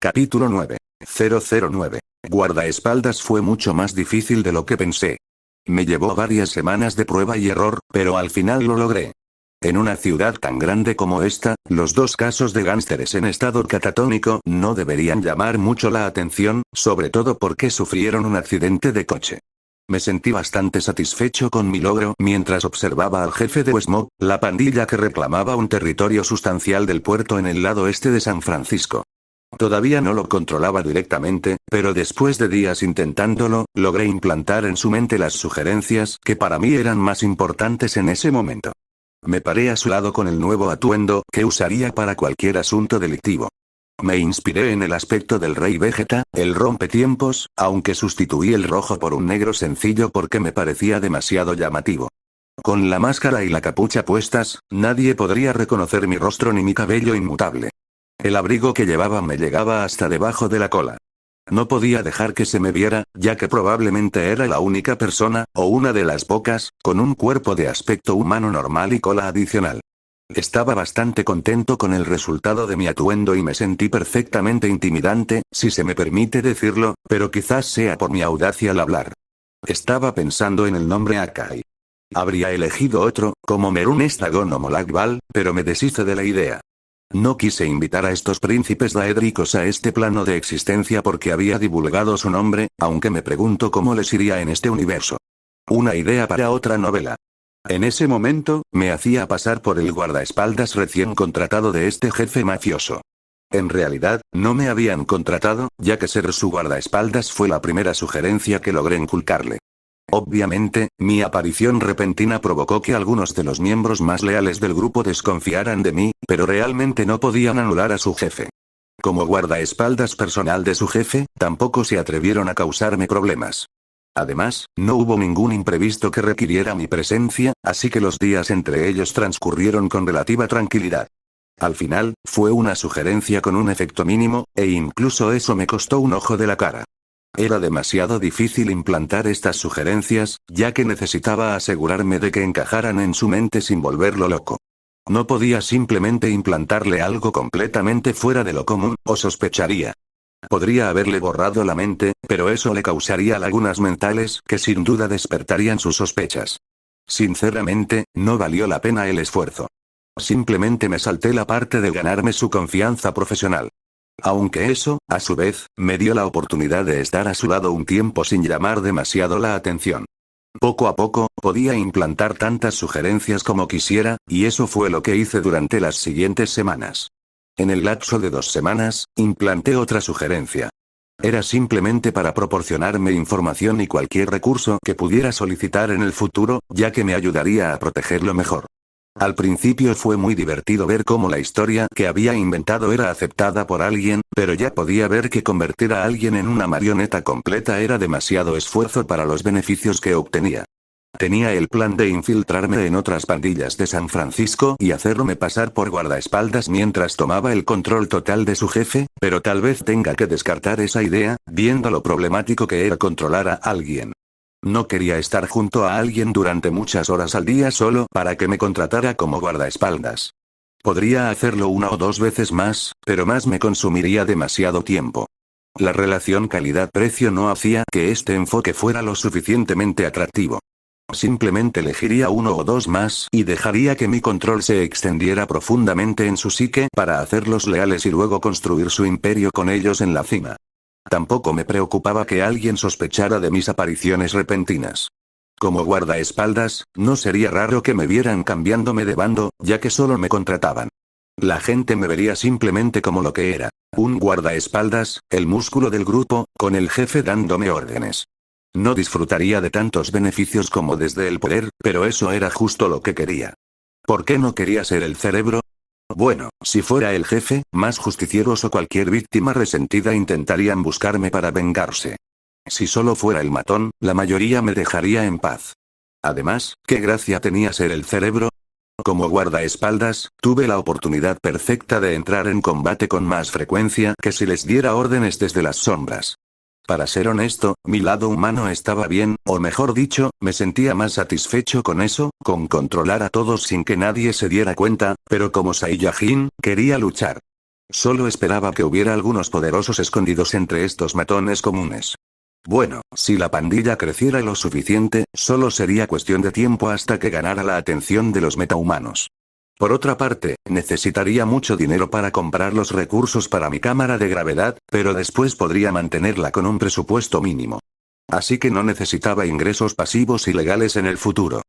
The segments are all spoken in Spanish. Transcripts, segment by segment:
Capítulo 9. 009. Guardaespaldas fue mucho más difícil de lo que pensé. Me llevó varias semanas de prueba y error, pero al final lo logré. En una ciudad tan grande como esta, los dos casos de gánsteres en estado catatónico no deberían llamar mucho la atención, sobre todo porque sufrieron un accidente de coche. Me sentí bastante satisfecho con mi logro mientras observaba al jefe de Westmont, la pandilla que reclamaba un territorio sustancial del puerto en el lado este de San Francisco. Todavía no lo controlaba directamente, pero después de días intentándolo, logré implantar en su mente las sugerencias que para mí eran más importantes en ese momento. Me paré a su lado con el nuevo atuendo que usaría para cualquier asunto delictivo. Me inspiré en el aspecto del Rey Vegeta, el rompetiempos, aunque sustituí el rojo por un negro sencillo porque me parecía demasiado llamativo. Con la máscara y la capucha puestas, nadie podría reconocer mi rostro ni mi cabello inmutable. El abrigo que llevaba me llegaba hasta debajo de la cola. No podía dejar que se me viera, ya que probablemente era la única persona, o una de las pocas, con un cuerpo de aspecto humano normal y cola adicional. Estaba bastante contento con el resultado de mi atuendo y me sentí perfectamente intimidante, si se me permite decirlo, pero quizás sea por mi audacia al hablar. Estaba pensando en el nombre Akai. Habría elegido otro, como Merun Estagon o Molagval, pero me deshice de la idea. No quise invitar a estos príncipes daédricos a este plano de existencia porque había divulgado su nombre, aunque me pregunto cómo les iría en este universo. Una idea para otra novela. En ese momento, me hacía pasar por el guardaespaldas recién contratado de este jefe mafioso. En realidad, no me habían contratado, ya que ser su guardaespaldas fue la primera sugerencia que logré inculcarle. Obviamente, mi aparición repentina provocó que algunos de los miembros más leales del grupo desconfiaran de mí, pero realmente no podían anular a su jefe. Como guardaespaldas personal de su jefe, tampoco se atrevieron a causarme problemas. Además, no hubo ningún imprevisto que requiriera mi presencia, así que los días entre ellos transcurrieron con relativa tranquilidad. Al final, fue una sugerencia con un efecto mínimo, e incluso eso me costó un ojo de la cara. Era demasiado difícil implantar estas sugerencias, ya que necesitaba asegurarme de que encajaran en su mente sin volverlo loco. No podía simplemente implantarle algo completamente fuera de lo común, o sospecharía. Podría haberle borrado la mente, pero eso le causaría lagunas mentales que sin duda despertarían sus sospechas. Sinceramente, no valió la pena el esfuerzo. Simplemente me salté la parte de ganarme su confianza profesional. Aunque eso, a su vez, me dio la oportunidad de estar a su lado un tiempo sin llamar demasiado la atención. Poco a poco, podía implantar tantas sugerencias como quisiera, y eso fue lo que hice durante las siguientes semanas. En el lapso de 2 semanas, implanté otra sugerencia. Era simplemente para proporcionarme información y cualquier recurso que pudiera solicitar en el futuro, ya que me ayudaría a protegerlo mejor. Al principio fue muy divertido ver cómo la historia que había inventado era aceptada por alguien, pero ya podía ver que convertir a alguien en una marioneta completa era demasiado esfuerzo para los beneficios que obtenía. Tenía el plan de infiltrarme en otras pandillas de San Francisco y hacerme pasar por guardaespaldas mientras tomaba el control total de su jefe, pero tal vez tenga que descartar esa idea, viendo lo problemático que era controlar a alguien. No quería estar junto a alguien durante muchas horas al día solo para que me contratara como guardaespaldas. Podría hacerlo 1 o 2 veces más, pero más me consumiría demasiado tiempo. La relación calidad-precio no hacía que este enfoque fuera lo suficientemente atractivo. Simplemente elegiría 1 o 2 más y dejaría que mi control se extendiera profundamente en su psique para hacerlos leales y luego construir su imperio con ellos en la cima. Tampoco me preocupaba que alguien sospechara de mis apariciones repentinas. Como guardaespaldas, no sería raro que me vieran cambiándome de bando, ya que solo me contrataban. La gente me vería simplemente como lo que era, un guardaespaldas, el músculo del grupo, con el jefe dándome órdenes. No disfrutaría de tantos beneficios como desde el poder, pero eso era justo lo que quería. ¿Por qué no quería ser el cerebro? Bueno, si fuera el jefe, más justicieros o cualquier víctima resentida intentarían buscarme para vengarse. Si solo fuera el matón, la mayoría me dejaría en paz. Además, ¿qué gracia tenía ser el cerebro? Como guardaespaldas, tuve la oportunidad perfecta de entrar en combate con más frecuencia que si les diera órdenes desde las sombras. Para ser honesto, mi lado humano estaba bien, o mejor dicho, me sentía más satisfecho con eso, con controlar a todos sin que nadie se diera cuenta, pero como Saiyajin, quería luchar. Solo esperaba que hubiera algunos poderosos escondidos entre estos matones comunes. Bueno, si la pandilla creciera lo suficiente, solo sería cuestión de tiempo hasta que ganara la atención de los metahumanos. Por otra parte, necesitaría mucho dinero para comprar los recursos para mi cámara de gravedad, pero después podría mantenerla con un presupuesto mínimo. Así que no necesitaba ingresos pasivos ilegales en el futuro.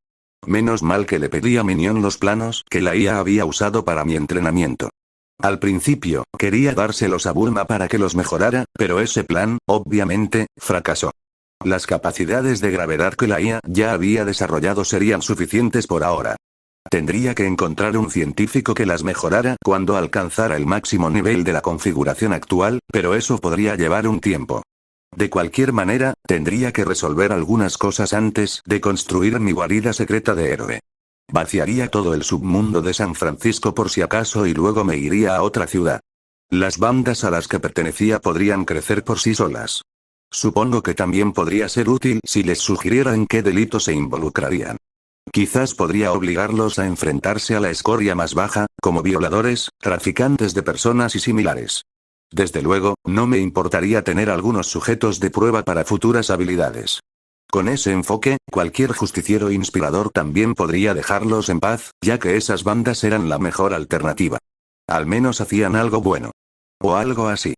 Menos mal que le pedí a Minion los planos que la IA había usado para mi entrenamiento. Al principio, quería dárselos a Bulma para que los mejorara, pero ese plan, obviamente, fracasó. Las capacidades de gravedad que la IA ya había desarrollado serían suficientes por ahora. Tendría que encontrar un científico que las mejorara cuando alcanzara el máximo nivel de la configuración actual, pero eso podría llevar un tiempo. De cualquier manera, tendría que resolver algunas cosas antes de construir mi guarida secreta de héroe. Vaciaría todo el submundo de San Francisco por si acaso y luego me iría a otra ciudad. Las bandas a las que pertenecía podrían crecer por sí solas. Supongo que también podría ser útil si les sugiriera en qué delitos se involucrarían. Quizás podría obligarlos a enfrentarse a la escoria más baja, como violadores, traficantes de personas y similares. Desde luego, no me importaría tener algunos sujetos de prueba para futuras habilidades. Con ese enfoque, cualquier justiciero inspirador también podría dejarlos en paz, ya que esas bandas eran la mejor alternativa. Al menos hacían algo bueno. O algo así.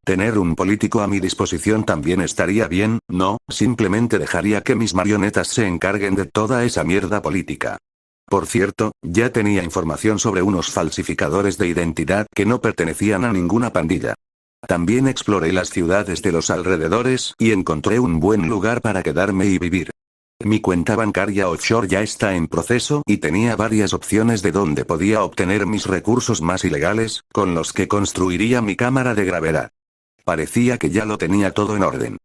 Tener un político a mi disposición también estaría bien, no, simplemente dejaría que mis marionetas se encarguen de toda esa mierda política. Por cierto, ya tenía información sobre unos falsificadores de identidad que no pertenecían a ninguna pandilla. También exploré las ciudades de los alrededores y encontré un buen lugar para quedarme y vivir. Mi cuenta bancaria offshore ya está en proceso y tenía varias opciones de dónde podía obtener mis recursos más ilegales, con los que construiría mi cámara de gravedad. Parecía que ya lo tenía todo en orden.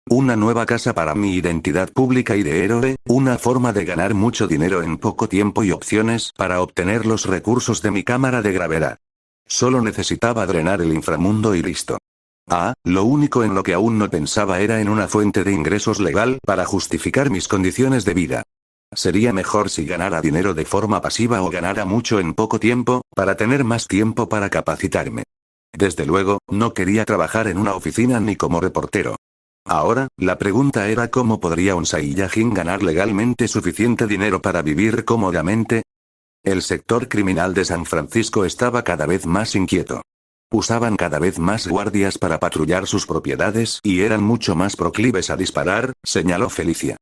Una nueva casa para mi identidad pública y de héroe, una forma de ganar mucho dinero en poco tiempo y opciones para obtener los recursos de mi cámara de gravedad. Solo necesitaba drenar el inframundo y listo. Lo único en lo que aún no pensaba era en una fuente de ingresos legal para justificar mis condiciones de vida. Sería mejor si ganara dinero de forma pasiva o ganara mucho en poco tiempo, para tener más tiempo para capacitarme. Desde luego, no quería trabajar en una oficina ni como reportero. Ahora, la pregunta era cómo podría un Saiyajin ganar legalmente suficiente dinero para vivir cómodamente. El sector criminal de San Francisco estaba cada vez más inquieto. Usaban cada vez más guardias para patrullar sus propiedades y eran mucho más proclives a disparar, señaló Felicia.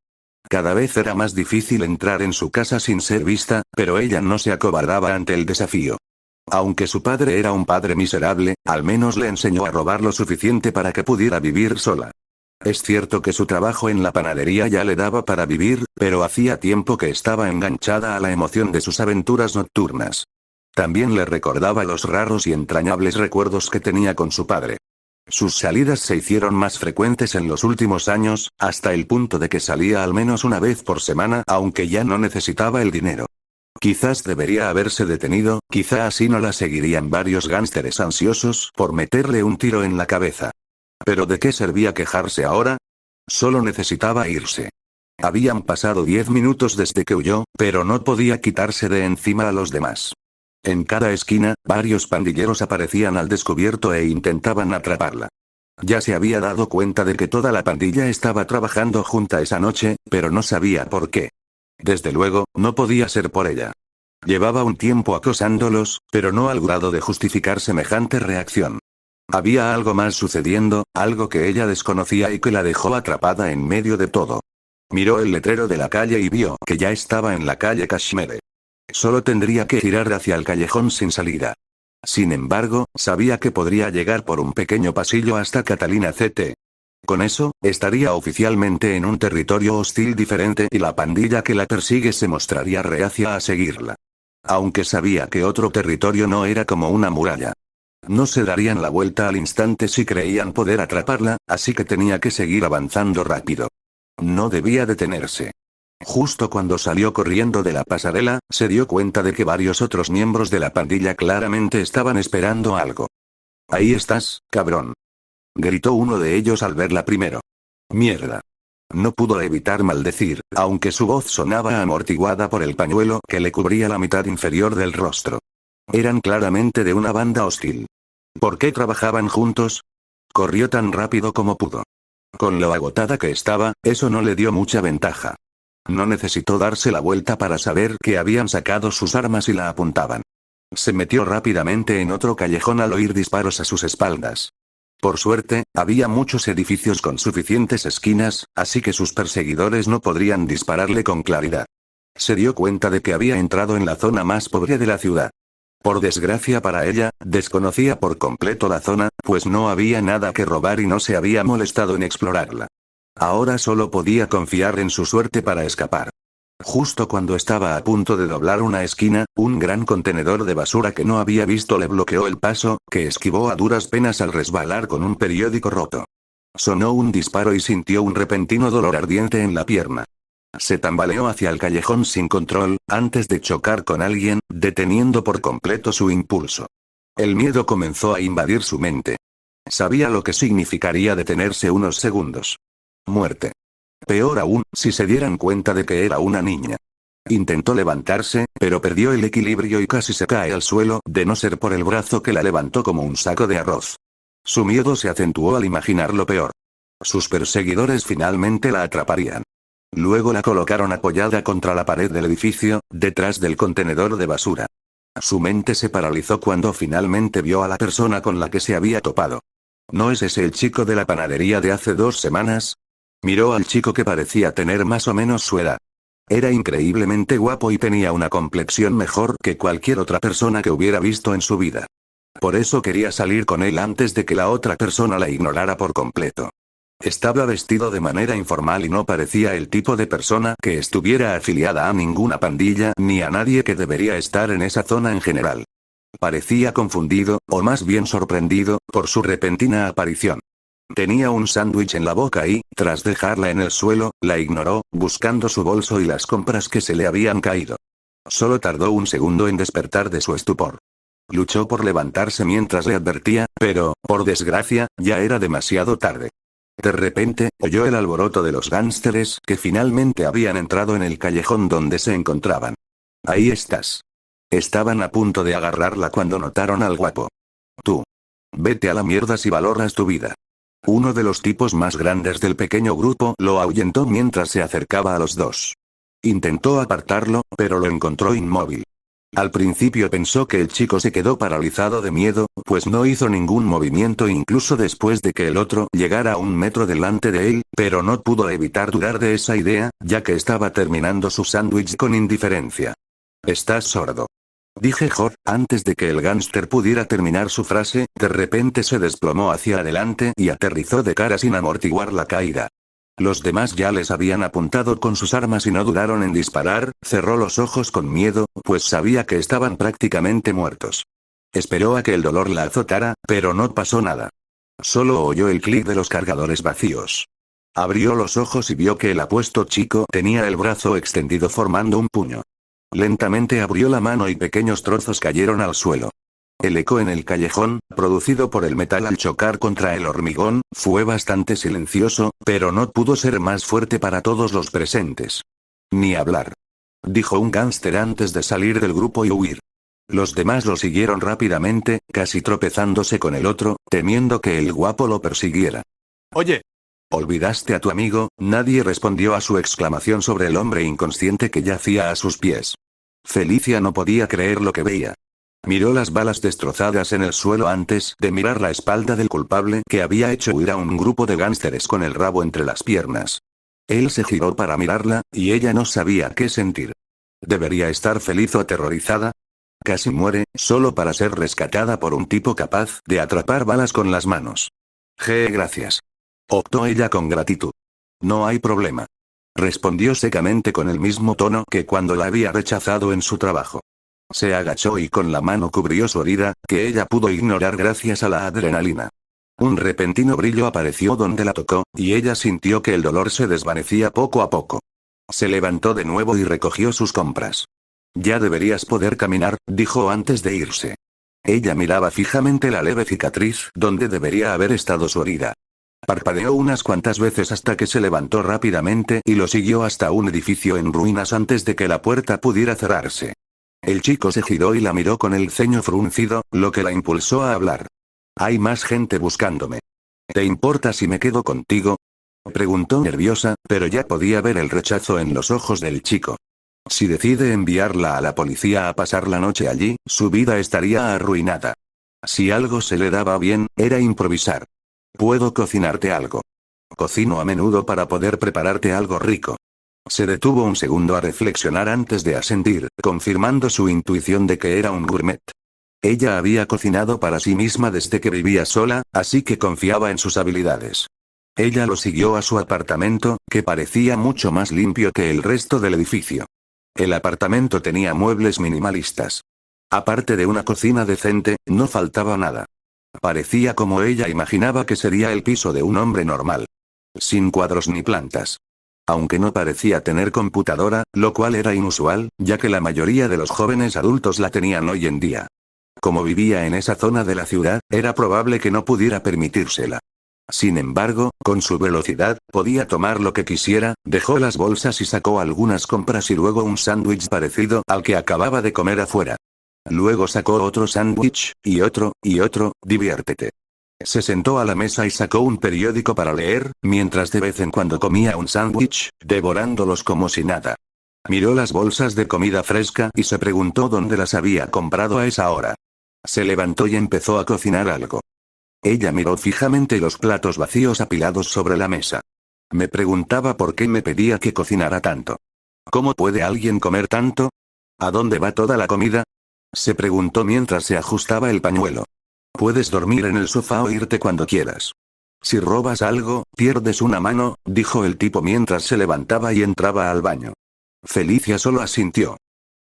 Cada vez era más difícil entrar en su casa sin ser vista, pero ella no se acobardaba ante el desafío. Aunque su padre era un padre miserable, al menos le enseñó a robar lo suficiente para que pudiera vivir sola. Es cierto que su trabajo en la panadería ya le daba para vivir, pero hacía tiempo que estaba enganchada a la emoción de sus aventuras nocturnas. También le recordaba los raros y entrañables recuerdos que tenía con su padre. Sus salidas se hicieron más frecuentes en los últimos años, hasta el punto de que salía al menos una vez por semana, aunque ya no necesitaba el dinero. Quizás debería haberse detenido, quizá así no la seguirían varios gánsteres ansiosos por meterle un tiro en la cabeza. ¿Pero de qué servía quejarse ahora? Solo necesitaba irse. Habían pasado 10 minutos desde que huyó, pero no podía quitarse de encima a los demás. En cada esquina, varios pandilleros aparecían al descubierto e intentaban atraparla. Ya se había dado cuenta de que toda la pandilla estaba trabajando junta esa noche, pero no sabía por qué. Desde luego, no podía ser por ella. Llevaba un tiempo acosándolos, pero no al grado de justificar semejante reacción. Había algo más sucediendo, algo que ella desconocía y que la dejó atrapada en medio de todo. Miró el letrero de la calle y vio que ya estaba en la calle Kashmere. Solo tendría que girar hacia el callejón sin salida. Sin embargo, sabía que podría llegar por un pequeño pasillo hasta Catalina CT. Con eso, estaría oficialmente en un territorio hostil diferente y la pandilla que la persigue se mostraría reacia a seguirla. Aunque sabía que otro territorio no era como una muralla. No se darían la vuelta al instante si creían poder atraparla, así que tenía que seguir avanzando rápido. No debía detenerse. Justo cuando salió corriendo de la pasarela, se dio cuenta de que varios otros miembros de la pandilla claramente estaban esperando algo. «Ahí estás, cabrón», gritó uno de ellos al verla primero. «Mierda». No pudo evitar maldecir, aunque su voz sonaba amortiguada por el pañuelo que le cubría la mitad inferior del rostro. Eran claramente de una banda hostil. ¿Por qué trabajaban juntos? Corrió tan rápido como pudo. Con lo agotada que estaba, eso no le dio mucha ventaja. No necesitó darse la vuelta para saber que habían sacado sus armas y la apuntaban. Se metió rápidamente en otro callejón al oír disparos a sus espaldas. Por suerte, había muchos edificios con suficientes esquinas, así que sus perseguidores no podrían dispararle con claridad. Se dio cuenta de que había entrado en la zona más pobre de la ciudad. Por desgracia para ella, desconocía por completo la zona, pues no había nada que robar y no se había molestado en explorarla. Ahora solo podía confiar en su suerte para escapar. Justo cuando estaba a punto de doblar una esquina, un gran contenedor de basura que no había visto le bloqueó el paso, que esquivó a duras penas al resbalar con un periódico roto. Sonó un disparo y sintió un repentino dolor ardiente en la pierna. Se tambaleó hacia el callejón sin control, antes de chocar con alguien, deteniendo por completo su impulso. El miedo comenzó a invadir su mente. Sabía lo que significaría detenerse unos segundos. Muerte. Peor aún, si se dieran cuenta de que era una niña. Intentó levantarse, pero perdió el equilibrio y casi se cae al suelo, de no ser por el brazo que la levantó como un saco de arroz. Su miedo se acentuó al imaginar lo peor. Sus perseguidores finalmente la atraparían. Luego la colocaron apoyada contra la pared del edificio, detrás del contenedor de basura. Su mente se paralizó cuando finalmente vio a la persona con la que se había topado. ¿No es ese el chico de la panadería de hace 2 semanas? Miró al chico que parecía tener más o menos su edad. Era increíblemente guapo y tenía una complexión mejor que cualquier otra persona que hubiera visto en su vida. Por eso quería salir con él antes de que la otra persona la ignorara por completo. Estaba vestido de manera informal y no parecía el tipo de persona que estuviera afiliada a ninguna pandilla ni a nadie que debería estar en esa zona en general. Parecía confundido, o más bien sorprendido, por su repentina aparición. Tenía un sándwich en la boca y, tras dejarla en el suelo, la ignoró, buscando su bolso y las compras que se le habían caído. Solo tardó un segundo en despertar de su estupor. Luchó por levantarse mientras le advertía, pero, por desgracia, ya era demasiado tarde. De repente, oyó el alboroto de los gánsteres que finalmente habían entrado en el callejón donde se encontraban. Ahí estás. Estaban a punto de agarrarla cuando notaron al guapo. Tú. Vete a la mierda si valoras tu vida. Uno de los tipos más grandes del pequeño grupo lo ahuyentó mientras se acercaba a los dos. Intentó apartarlo, pero lo encontró inmóvil. Al principio pensó que el chico se quedó paralizado de miedo, pues no hizo ningún movimiento incluso después de que el otro llegara a 1 metro delante de él, pero no pudo evitar dudar de esa idea, ya que estaba terminando su sándwich con indiferencia. «¿Estás sordo?», dije antes de que el gánster pudiera terminar su frase, de repente se desplomó hacia adelante y aterrizó de cara sin amortiguar la caída. Los demás ya les habían apuntado con sus armas y no dudaron en disparar. Cerró los ojos con miedo, pues sabía que estaban prácticamente muertos. Esperó a que el dolor la azotara, pero no pasó nada. Solo oyó el clic de los cargadores vacíos. Abrió los ojos y vio que el apuesto chico tenía el brazo extendido formando un puño. Lentamente abrió la mano y pequeños trozos cayeron al suelo. El eco en el callejón, producido por el metal al chocar contra el hormigón, fue bastante silencioso, pero no pudo ser más fuerte para todos los presentes. «Ni hablar», dijo un gánster antes de salir del grupo y huir. Los demás lo siguieron rápidamente, casi tropezándose con el otro, temiendo que el guapo lo persiguiera. «Oye. ¿Olvidaste a tu amigo?», nadie respondió a su exclamación sobre el hombre inconsciente que yacía a sus pies. Felicia no podía creer lo que veía. Miró las balas destrozadas en el suelo antes de mirar la espalda del culpable que había hecho huir a un grupo de gánsteres con el rabo entre las piernas. Él se giró para mirarla, y ella no sabía qué sentir. ¿Debería estar feliz o aterrorizada? Casi muere, solo para ser rescatada por un tipo capaz de atrapar balas con las manos. Gracias. Optó ella con gratitud. No hay problema. Respondió secamente con el mismo tono que cuando la había rechazado en su trabajo. Se agachó y con la mano cubrió su herida, que ella pudo ignorar gracias a la adrenalina. Un repentino brillo apareció donde la tocó, y ella sintió que el dolor se desvanecía poco a poco. Se levantó de nuevo y recogió sus compras. «Ya deberías poder caminar», dijo antes de irse. Ella miraba fijamente la leve cicatriz donde debería haber estado su herida. Parpadeó unas cuantas veces hasta que se levantó rápidamente y lo siguió hasta un edificio en ruinas antes de que la puerta pudiera cerrarse. El chico se giró y la miró con el ceño fruncido, lo que la impulsó a hablar. Hay más gente buscándome. ¿Te importa si me quedo contigo? Preguntó nerviosa, pero ya podía ver el rechazo en los ojos del chico. Si decide enviarla a la policía a pasar la noche allí, su vida estaría arruinada. Si algo se le daba bien, era improvisar. Puedo cocinarte algo. Cocino a menudo para poder prepararte algo rico. Se detuvo un segundo a reflexionar antes de asentir, confirmando su intuición de que era un gourmet. Ella había cocinado para sí misma desde que vivía sola, así que confiaba en sus habilidades. Ella lo siguió a su apartamento, que parecía mucho más limpio que el resto del edificio. El apartamento tenía muebles minimalistas. Aparte de una cocina decente, no faltaba nada. Parecía como ella imaginaba que sería el piso de un hombre normal. Sin cuadros ni plantas. Aunque no parecía tener computadora, lo cual era inusual, ya que la mayoría de los jóvenes adultos la tenían hoy en día. Como vivía en esa zona de la ciudad, era probable que no pudiera permitírsela. Sin embargo, con su velocidad, podía tomar lo que quisiera, dejó las bolsas y sacó algunas compras y luego un sándwich parecido al que acababa de comer afuera. Luego sacó otro sándwich, y otro, diviértete. Se sentó a la mesa y sacó un periódico para leer, mientras de vez en cuando comía un sándwich, devorándolos como si nada. Miró las bolsas de comida fresca y se preguntó dónde las había comprado a esa hora. Se levantó y empezó a cocinar algo. Ella miró fijamente los platos vacíos apilados sobre la mesa. Me preguntaba por qué me pedía que cocinara tanto. ¿Cómo puede alguien comer tanto? ¿A dónde va toda la comida? Se preguntó mientras se ajustaba el pañuelo. Puedes dormir en el sofá o irte cuando quieras. Si robas algo, pierdes una mano, dijo el tipo mientras se levantaba y entraba al baño. Felicia solo asintió.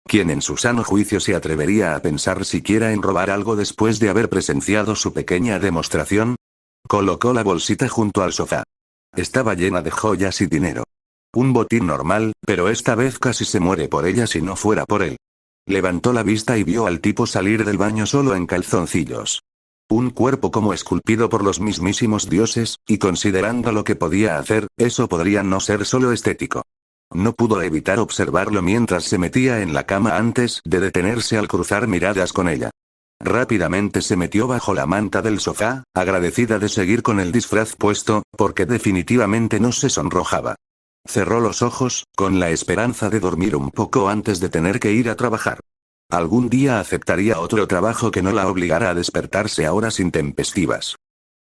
¿Quién en su sano juicio se atrevería a pensar siquiera en robar algo después de haber presenciado su pequeña demostración? Colocó la bolsita junto al sofá. Estaba llena de joyas y dinero. Un botín normal, pero esta vez casi se muere por ella si no fuera por él. Levantó la vista y vio al tipo salir del baño solo en calzoncillos. Un cuerpo como esculpido por los mismísimos dioses, y considerando lo que podía hacer, eso podría no ser solo estético. No pudo evitar observarlo mientras se metía en la cama antes de detenerse al cruzar miradas con ella. Rápidamente se metió bajo la manta del sofá, agradecida de seguir con el disfraz puesto, porque definitivamente no se sonrojaba. Cerró los ojos, con la esperanza de dormir un poco antes de tener que ir a trabajar. Algún día aceptaría otro trabajo que no la obligara a despertarse a horas intempestivas.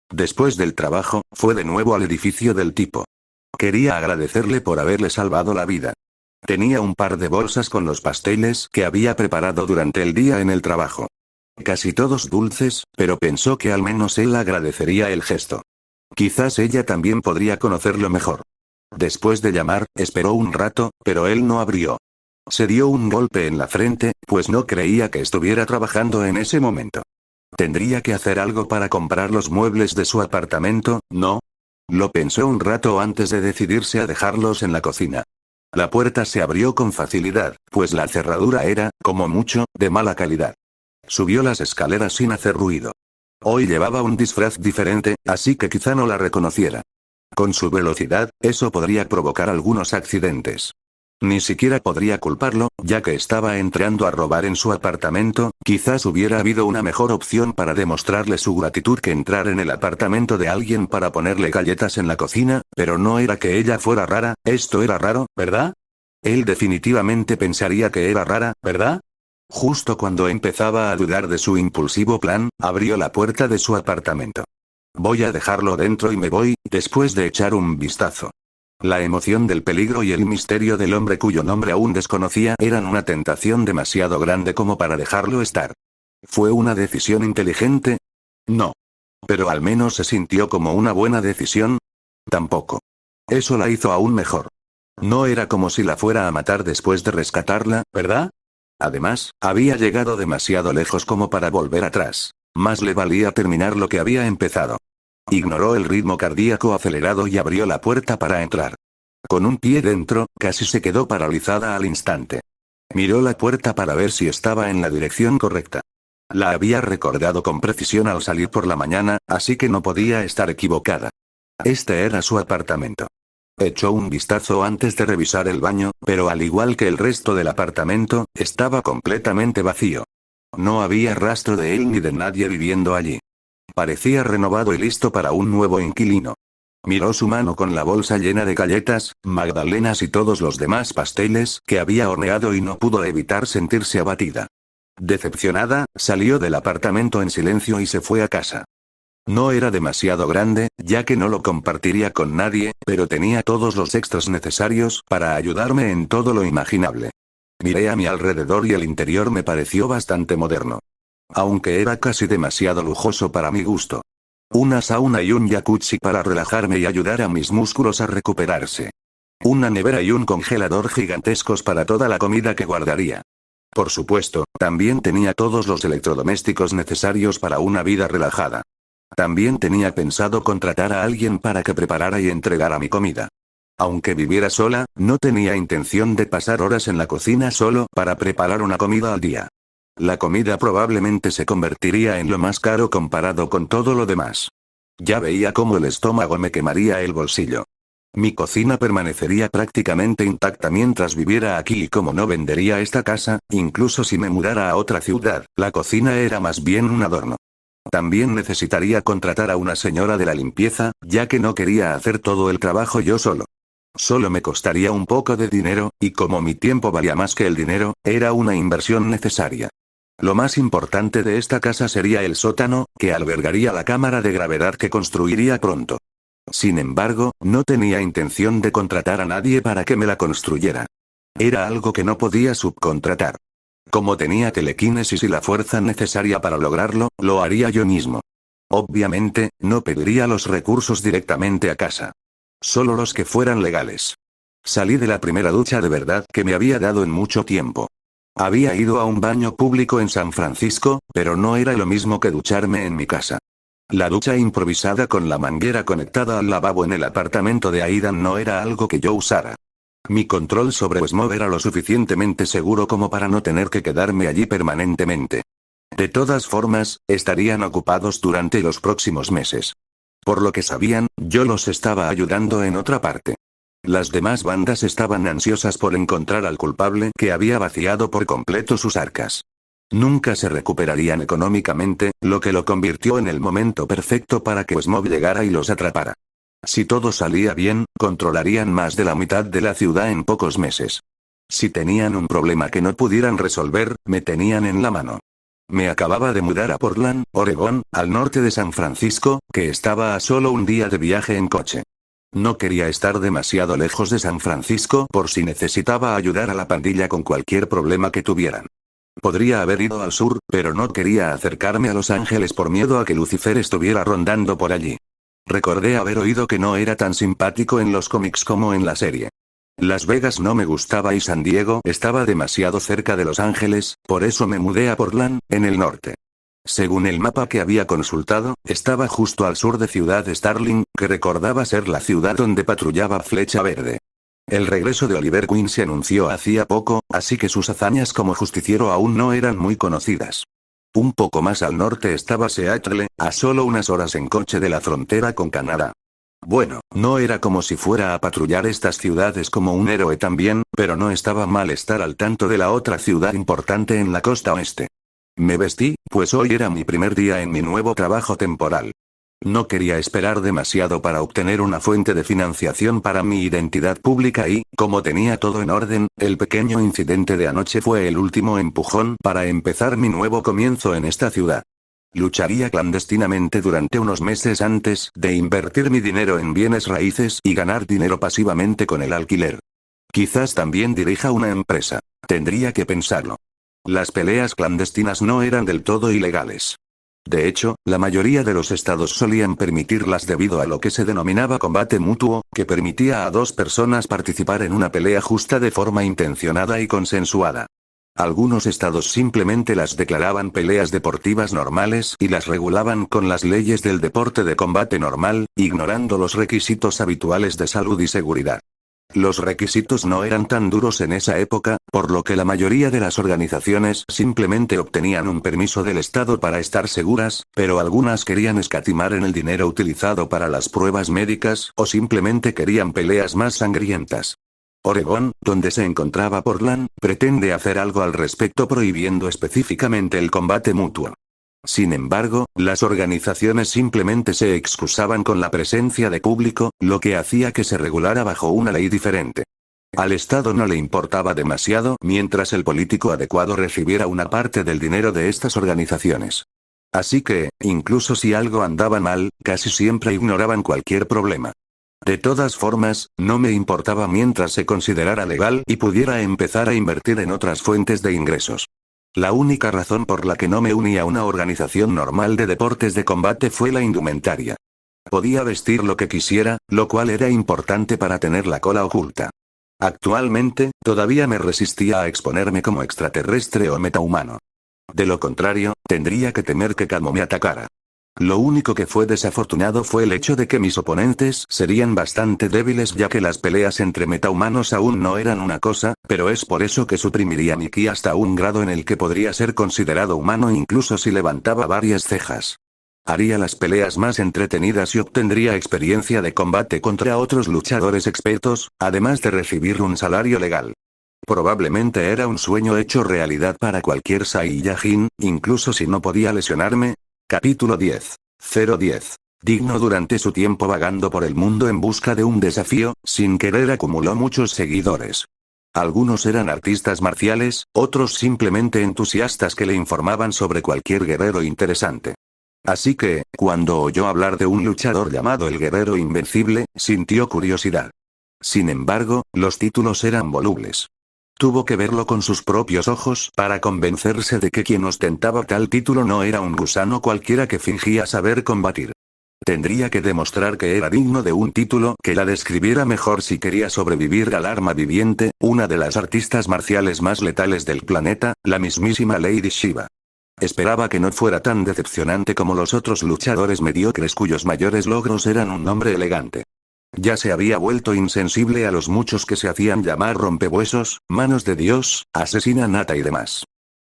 Después del trabajo, fue de nuevo al edificio del tipo. Quería agradecerle por haberle salvado la vida. Tenía un par de bolsas con los pasteles que había preparado durante el día en el trabajo. Casi todos dulces, pero pensó que al menos él agradecería el gesto. Quizás ella también podría conocerlo mejor. Después de llamar, esperó un rato, pero él no abrió. Se dio un golpe en la frente, pues no creía que estuviera trabajando en ese momento. ¿Tendría que hacer algo para comprar los muebles de su apartamento, no? Lo pensó un rato antes de decidirse a dejarlos en la cocina. La puerta se abrió con facilidad, pues la cerradura era, como mucho, de mala calidad. Subió las escaleras sin hacer ruido. Hoy llevaba un disfraz diferente, así que quizá no la reconociera. Con su velocidad, eso podría provocar algunos accidentes. Ni siquiera podría culparlo, ya que estaba entrando a robar en su apartamento, quizás hubiera habido una mejor opción para demostrarle su gratitud que entrar en el apartamento de alguien para ponerle galletas en la cocina, pero no era que ella fuera rara, esto era raro, ¿verdad? Él definitivamente pensaría que era rara, ¿verdad? Justo cuando empezaba a dudar de su impulsivo plan, abrió la puerta de su apartamento. Voy a dejarlo dentro y me voy, después de echar un vistazo. La emoción del peligro y el misterio del hombre cuyo nombre aún desconocía eran una tentación demasiado grande como para dejarlo estar. ¿Fue una decisión inteligente? No. Pero al menos se sintió como una buena decisión. Tampoco. Eso la hizo aún mejor. No era como si la fuera a matar después de rescatarla, ¿verdad? Además, había llegado demasiado lejos como para volver atrás. Más le valía terminar lo que había empezado. Ignoró el ritmo cardíaco acelerado y abrió la puerta para entrar. Con un pie dentro, casi se quedó paralizada al instante. Miró la puerta para ver si estaba en la dirección correcta. La había recordado con precisión al salir por la mañana, así que no podía estar equivocada. Este era su apartamento. Echó un vistazo antes de revisar el baño, pero al igual que el resto del apartamento, estaba completamente vacío. No había rastro de él ni de nadie viviendo allí. Parecía renovado y listo para un nuevo inquilino. Miró su mano con la bolsa llena de galletas, magdalenas y todos los demás pasteles que había horneado y no pudo evitar sentirse abatida. Decepcionada, salió del apartamento en silencio y se fue a casa. No era demasiado grande, ya que no lo compartiría con nadie, pero tenía todos los extras necesarios para ayudarme en todo lo imaginable. Miré a mi alrededor y el interior me pareció bastante moderno. Aunque era casi demasiado lujoso para mi gusto. Una sauna y un jacuzzi para relajarme y ayudar a mis músculos a recuperarse. Una nevera y un congelador gigantescos para toda la comida que guardaría. Por supuesto, también tenía todos los electrodomésticos necesarios para una vida relajada. También tenía pensado contratar a alguien para que preparara y entregara mi comida. Aunque viviera sola, no tenía intención de pasar horas en la cocina solo para preparar una comida al día. La comida probablemente se convertiría en lo más caro comparado con todo lo demás. Ya veía cómo el estómago me quemaría el bolsillo. Mi cocina permanecería prácticamente intacta mientras viviera aquí y como no vendería esta casa, incluso si me mudara a otra ciudad, la cocina era más bien un adorno. También necesitaría contratar a una señora de la limpieza, ya que no quería hacer todo el trabajo yo solo. Solo me costaría un poco de dinero, y como mi tiempo valía más que el dinero, era una inversión necesaria. Lo más importante de esta casa sería el sótano, que albergaría la cámara de gravedad que construiría pronto. Sin embargo, no tenía intención de contratar a nadie para que me la construyera. Era algo que no podía subcontratar. Como tenía telequinesis y la fuerza necesaria para lograrlo, lo haría yo mismo. Obviamente, no pediría los recursos directamente a casa. Solo los que fueran legales. Salí de la primera ducha de verdad que me había dado en mucho tiempo. Había ido a un baño público en San Francisco, pero no era lo mismo que ducharme en mi casa. La ducha improvisada con la manguera conectada al lavabo en el apartamento de Aidan no era algo que yo usara. Mi control sobre Westmore era lo suficientemente seguro como para no tener que quedarme allí permanentemente. De todas formas, estarían ocupados durante los próximos meses. Por lo que sabían, yo los estaba ayudando en otra parte. Las demás bandas estaban ansiosas por encontrar al culpable que había vaciado por completo sus arcas. Nunca se recuperarían económicamente, lo que lo convirtió en el momento perfecto para que Westmore llegara y los atrapara. Si todo salía bien, controlarían más de la mitad de la ciudad en pocos meses. Si tenían un problema que no pudieran resolver, me tenían en la mano. Me acababa de mudar a Portland, Oregón, al norte de San Francisco, que estaba a solo un día de viaje en coche. No quería estar demasiado lejos de San Francisco por si necesitaba ayudar a la pandilla con cualquier problema que tuvieran. Podría haber ido al sur, pero no quería acercarme a Los Ángeles por miedo a que Lucifer estuviera rondando por allí. Recordé haber oído que no era tan simpático en los cómics como en la serie. Las Vegas no me gustaba y San Diego estaba demasiado cerca de Los Ángeles, por eso me mudé a Portland, en el norte. Según el mapa que había consultado, estaba justo al sur de Ciudad Starling, que recordaba ser la ciudad donde patrullaba Flecha Verde. El regreso de Oliver Queen se anunció hacía poco, así que sus hazañas como justiciero aún no eran muy conocidas. Un poco más al norte estaba Seattle, a solo unas horas en coche de la frontera con Canadá. Bueno, no era como si fuera a patrullar estas ciudades como un héroe también, pero no estaba mal estar al tanto de la otra ciudad importante en la costa oeste. Me vestí, pues hoy era mi primer día en mi nuevo trabajo temporal. No quería esperar demasiado para obtener una fuente de financiación para mi identidad pública y, como tenía todo en orden, el pequeño incidente de anoche fue el último empujón para empezar mi nuevo comienzo en esta ciudad. Lucharía clandestinamente durante unos meses antes de invertir mi dinero en bienes raíces y ganar dinero pasivamente con el alquiler. Quizás también dirija una empresa. Tendría que pensarlo. Las peleas clandestinas no eran del todo ilegales. De hecho, la mayoría de los estados solían permitirlas debido a lo que se denominaba combate mutuo, que permitía a dos personas participar en una pelea justa de forma intencionada y consensuada. Algunos estados simplemente las declaraban peleas deportivas normales y las regulaban con las leyes del deporte de combate normal, ignorando los requisitos habituales de salud y seguridad. Los requisitos no eran tan duros en esa época, por lo que la mayoría de las organizaciones simplemente obtenían un permiso del Estado para estar seguras, pero algunas querían escatimar en el dinero utilizado para las pruebas médicas, o simplemente querían peleas más sangrientas. Oregón, donde se encontraba Portland, pretende hacer algo al respecto prohibiendo específicamente el combate mutuo. Sin embargo, las organizaciones simplemente se excusaban con la presencia de público, lo que hacía que se regulara bajo una ley diferente. Al Estado no le importaba demasiado mientras el político adecuado recibiera una parte del dinero de estas organizaciones. Así que, incluso si algo andaba mal, casi siempre ignoraban cualquier problema. De todas formas, no me importaba mientras se considerara legal y pudiera empezar a invertir en otras fuentes de ingresos. La única razón por la que no me uní a una organización normal de deportes de combate fue la indumentaria. Podía vestir lo que quisiera, lo cual era importante para tener la cola oculta. Actualmente, todavía me resistía a exponerme como extraterrestre o metahumano. De lo contrario, tendría que temer que Camo me atacara. Lo único que fue desafortunado fue el hecho de que mis oponentes serían bastante débiles ya que las peleas entre metahumanos aún no eran una cosa, pero es por eso que suprimiría mi ki hasta un grado en el que podría ser considerado humano incluso si levantaba varias cejas. Haría las peleas más entretenidas y obtendría experiencia de combate contra otros luchadores expertos, además de recibir un salario legal. Probablemente era un sueño hecho realidad para cualquier Saiyajin, incluso si no podía lesionarme. Capítulo 10. 010. Digno durante su tiempo vagando por el mundo en busca de un desafío, sin querer acumuló muchos seguidores. Algunos eran artistas marciales, otros simplemente entusiastas que le informaban sobre cualquier guerrero interesante. Así que, cuando oyó hablar de un luchador llamado el Guerrero Invencible, sintió curiosidad. Sin embargo, los títulos eran volubles. Tuvo que verlo con sus propios ojos para convencerse de que quien ostentaba tal título no era un gusano cualquiera que fingía saber combatir. Tendría que demostrar que era digno de un título que la describiera mejor si quería sobrevivir al arma viviente, una de las artistas marciales más letales del planeta, la mismísima Lady Shiva. Esperaba que no fuera tan decepcionante como los otros luchadores mediocres cuyos mayores logros eran un nombre elegante. Ya se había vuelto insensible a los muchos que se hacían llamar rompehuesos, manos de Dios, asesina nata y demás.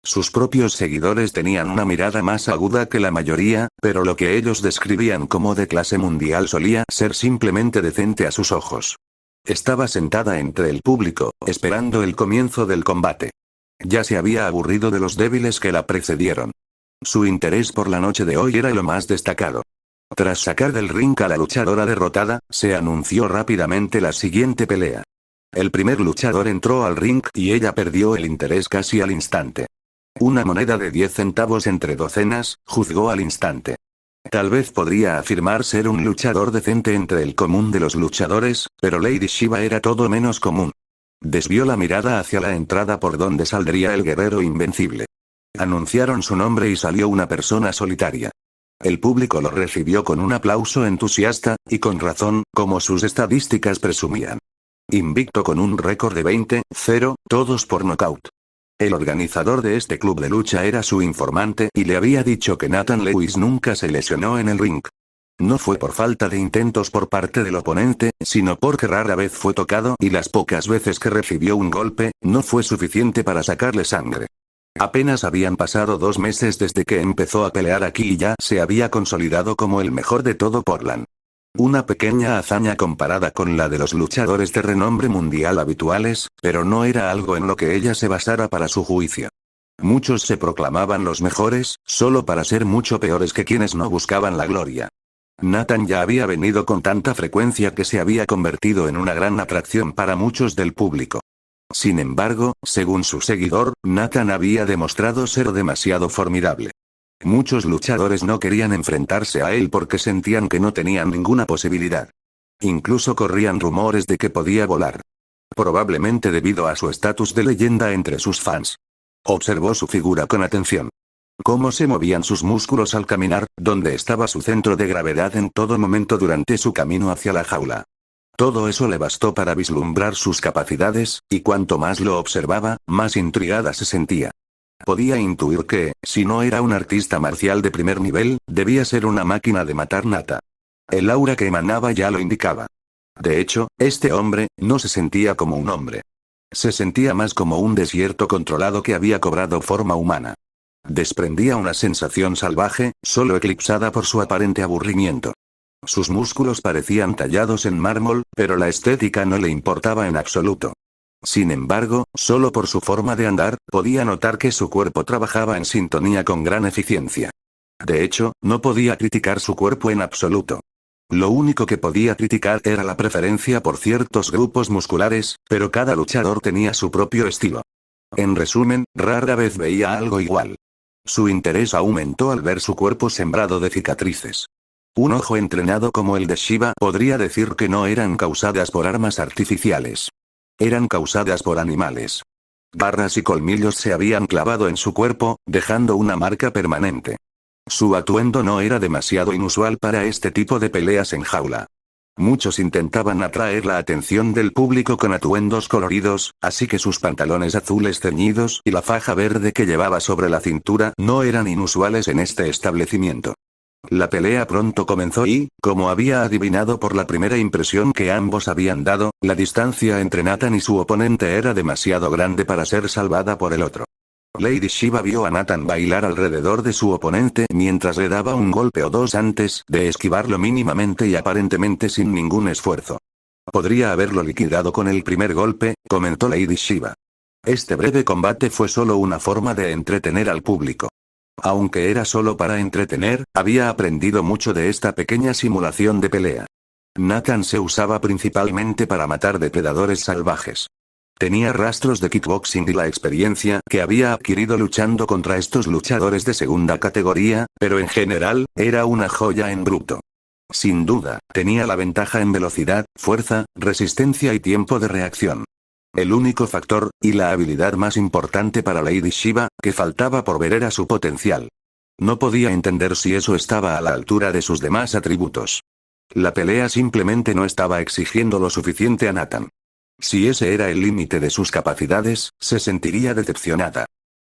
Sus propios seguidores tenían una mirada más aguda que la mayoría, pero lo que ellos describían como de clase mundial solía ser simplemente decente a sus ojos. Estaba sentada entre el público, esperando el comienzo del combate. Ya se había aburrido de los débiles que la precedieron. Su interés por la noche de hoy era lo más destacado. Tras sacar del ring a la luchadora derrotada, se anunció rápidamente la siguiente pelea. El primer luchador entró al ring y ella perdió el interés casi al instante. Una moneda de 10 centavos entre docenas, juzgó al instante. Tal vez podría afirmar ser un luchador decente entre el común de los luchadores, pero Lady Shiva era todo menos común. Desvió la mirada hacia la entrada por donde saldría el guerrero invencible. Anunciaron su nombre y salió una persona solitaria. El público lo recibió con un aplauso entusiasta, y con razón, como sus estadísticas presumían. Invicto con un récord de 20-0, todos por nocaut. El organizador de este club de lucha era su informante y le había dicho que Nathan Lewis nunca se lesionó en el ring. No fue por falta de intentos por parte del oponente, sino porque rara vez fue tocado y las pocas veces que recibió un golpe, no fue suficiente para sacarle sangre. Apenas habían pasado 2 meses desde que empezó a pelear aquí y ya se había consolidado como el mejor de todo Portland. Una pequeña hazaña comparada con la de los luchadores de renombre mundial habituales, pero no era algo en lo que ella se basara para su juicio. Muchos se proclamaban los mejores, solo para ser mucho peores que quienes no buscaban la gloria. Nathan ya había venido con tanta frecuencia que se había convertido en una gran atracción para muchos del público. Sin embargo, según su seguidor, Nathan había demostrado ser demasiado formidable. Muchos luchadores no querían enfrentarse a él porque sentían que no tenían ninguna posibilidad. Incluso corrían rumores de que podía volar. Probablemente debido a su estatus de leyenda entre sus fans. Observó su figura con atención. Cómo se movían sus músculos al caminar, donde estaba su centro de gravedad en todo momento durante su camino hacia la jaula. Todo eso le bastó para vislumbrar sus capacidades, y cuanto más lo observaba, más intrigada se sentía. Podía intuir que, si no era un artista marcial de primer nivel, debía ser una máquina de matar nata. El aura que emanaba ya lo indicaba. De hecho, este hombre, no se sentía como un hombre. Se sentía más como un desierto controlado que había cobrado forma humana. Desprendía una sensación salvaje, solo eclipsada por su aparente aburrimiento. Sus músculos parecían tallados en mármol, pero la estética no le importaba en absoluto. Sin embargo, solo por su forma de andar, podía notar que su cuerpo trabajaba en sintonía con gran eficiencia. De hecho, no podía criticar su cuerpo en absoluto. Lo único que podía criticar era la preferencia por ciertos grupos musculares, pero cada luchador tenía su propio estilo. En resumen, rara vez veía algo igual. Su interés aumentó al ver su cuerpo sembrado de cicatrices. Un ojo entrenado como el de Shiva podría decir que no eran causadas por armas artificiales. Eran causadas por animales. Garras y colmillos se habían clavado en su cuerpo, dejando una marca permanente. Su atuendo no era demasiado inusual para este tipo de peleas en jaula. Muchos intentaban atraer la atención del público con atuendos coloridos, así que sus pantalones azules ceñidos y la faja verde que llevaba sobre la cintura no eran inusuales en este establecimiento. La pelea pronto comenzó y, como había adivinado por la primera impresión que ambos habían dado, la distancia entre Nathan y su oponente era demasiado grande para ser salvada por el otro. Lady Shiva vio a Nathan bailar alrededor de su oponente mientras le daba un golpe o dos antes de esquivarlo mínimamente y aparentemente sin ningún esfuerzo. Podría haberlo liquidado con el primer golpe, comentó Lady Shiva. Este breve combate fue solo una forma de entretener al público. Aunque era solo para entretener, había aprendido mucho de esta pequeña simulación de pelea. Nathan se usaba principalmente para matar depredadores salvajes. Tenía rastros de kickboxing y la experiencia que había adquirido luchando contra estos luchadores de segunda categoría, pero en general, era una joya en bruto. Sin duda, tenía la ventaja en velocidad, fuerza, resistencia y tiempo de reacción. El único factor, y la habilidad más importante para Lady Shiva, que faltaba por ver era su potencial. No podía entender si eso estaba a la altura de sus demás atributos. La pelea simplemente no estaba exigiendo lo suficiente a Nathan. Si ese era el límite de sus capacidades, se sentiría decepcionada.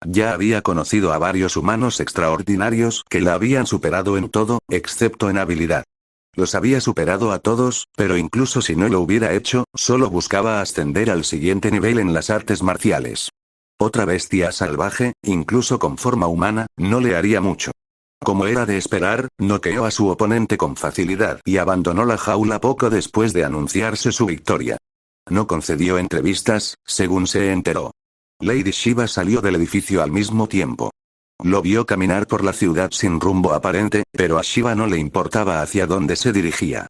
Ya había conocido a varios humanos extraordinarios que la habían superado en todo, excepto en habilidad. Los había superado a todos, pero incluso si no lo hubiera hecho, solo buscaba ascender al siguiente nivel en las artes marciales. Otra bestia salvaje, incluso con forma humana, no le haría mucho. Como era de esperar, noqueó a su oponente con facilidad y abandonó la jaula poco después de anunciarse su victoria. No concedió entrevistas, según se enteró. Lady Shiva salió del edificio al mismo tiempo. Lo vio caminar por la ciudad sin rumbo aparente, pero a Shiva no le importaba hacia dónde se dirigía.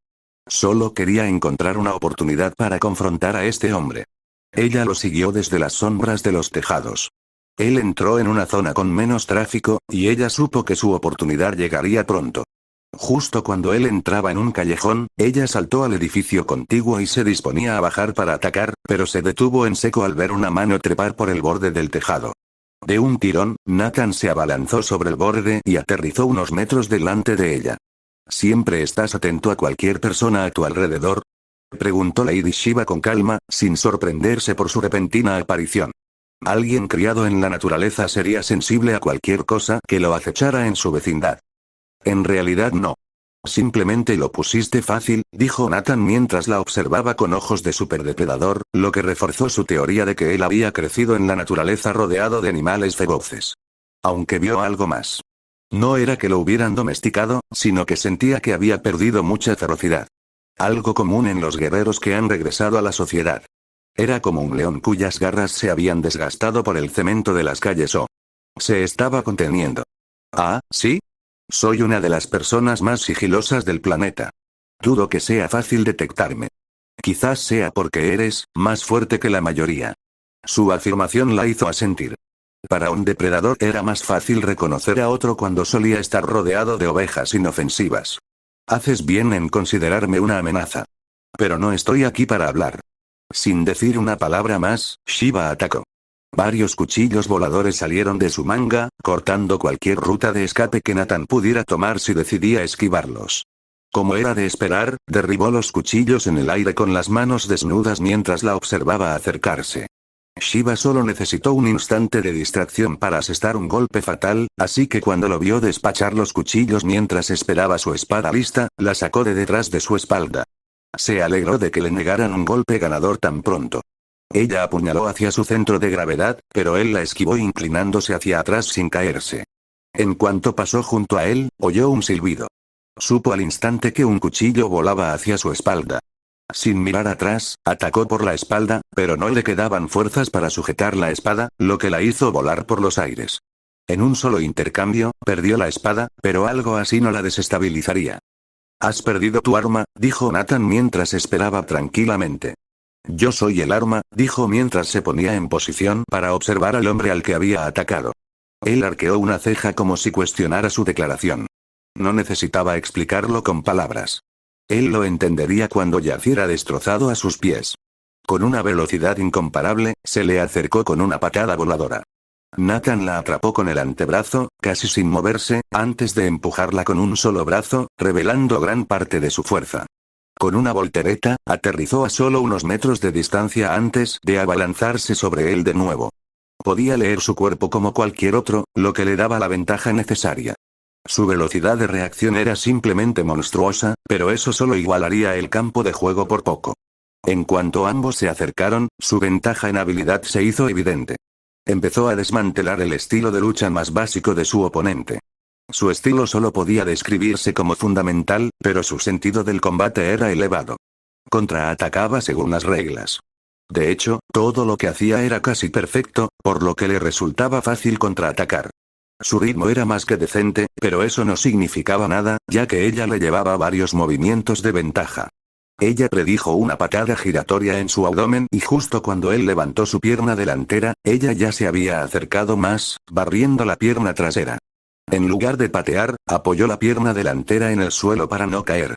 Solo quería encontrar una oportunidad para confrontar a este hombre. Ella lo siguió desde las sombras de los tejados. Él entró en una zona con menos tráfico, y ella supo que su oportunidad llegaría pronto. Justo cuando él entraba en un callejón, ella saltó al edificio contiguo y se disponía a bajar para atacar, pero se detuvo en seco al ver una mano trepar por el borde del tejado. De un tirón, Nathan se abalanzó sobre el borde y aterrizó unos metros delante de ella. ¿Siempre estás atento a cualquier persona a tu alrededor?, preguntó Lady Shiva con calma, sin sorprenderse por su repentina aparición. Alguien criado en la naturaleza sería sensible a cualquier cosa que lo acechara en su vecindad. En realidad no. Simplemente lo pusiste fácil, dijo Nathan mientras la observaba con ojos de superdepredador, lo que reforzó su teoría de que él había crecido en la naturaleza rodeado de animales feroces. Aunque vio algo más. No era que lo hubieran domesticado, sino que sentía que había perdido mucha ferocidad. Algo común en los guerreros que han regresado a la sociedad. Era como un león cuyas garras se habían desgastado por el cemento de las calles o se estaba conteniendo. Ah, ¿sí? Soy una de las personas más sigilosas del planeta. Dudo que sea fácil detectarme. Quizás sea porque eres más fuerte que la mayoría. Su afirmación la hizo asentir. Para un depredador era más fácil reconocer a otro cuando solía estar rodeado de ovejas inofensivas. Haces bien en considerarme una amenaza. Pero no estoy aquí para hablar. Sin decir una palabra más, Shiva atacó. Varios cuchillos voladores salieron de su manga, cortando cualquier ruta de escape que Nathan pudiera tomar si decidía esquivarlos. Como era de esperar, derribó los cuchillos en el aire con las manos desnudas mientras la observaba acercarse. Shiva solo necesitó un instante de distracción para asestar un golpe fatal, así que cuando lo vio despachar los cuchillos mientras esperaba su espada lista, la sacó de detrás de su espalda. Se alegró de que le negaran un golpe ganador tan pronto. Ella apuñaló hacia su centro de gravedad, pero él la esquivó inclinándose hacia atrás sin caerse. En cuanto pasó junto a él, oyó un silbido. Supo al instante que un cuchillo volaba hacia su espalda. Sin mirar atrás, atacó por la espalda, pero no le quedaban fuerzas para sujetar la espada, lo que la hizo volar por los aires. En un solo intercambio, perdió la espada, pero algo así no la desestabilizaría. «Has perdido tu arma», dijo Nathan mientras esperaba tranquilamente. «Yo soy el arma», dijo mientras se ponía en posición para observar al hombre al que había atacado. Él arqueó una ceja como si cuestionara su declaración. No necesitaba explicarlo con palabras. Él lo entendería cuando yaciera destrozado a sus pies. Con una velocidad incomparable, se le acercó con una patada voladora. Nathan la atrapó con el antebrazo, casi sin moverse, antes de empujarla con un solo brazo, revelando gran parte de su fuerza. Con una voltereta, aterrizó a solo unos metros de distancia antes de abalanzarse sobre él de nuevo. Podía leer su cuerpo como cualquier otro, lo que le daba la ventaja necesaria. Su velocidad de reacción era simplemente monstruosa, pero eso solo igualaría el campo de juego por poco. En cuanto ambos se acercaron, su ventaja en habilidad se hizo evidente. Empezó a desmantelar el estilo de lucha más básico de su oponente. Su estilo solo podía describirse como fundamental, pero su sentido del combate era elevado. Contraatacaba según las reglas. De hecho, todo lo que hacía era casi perfecto, por lo que le resultaba fácil contraatacar. Su ritmo era más que decente, pero eso no significaba nada, ya que ella le llevaba varios movimientos de ventaja. Ella predijo una patada giratoria en su abdomen y justo cuando él levantó su pierna delantera, ella ya se había acercado más, barriendo la pierna trasera. En lugar de patear, apoyó la pierna delantera en el suelo para no caer.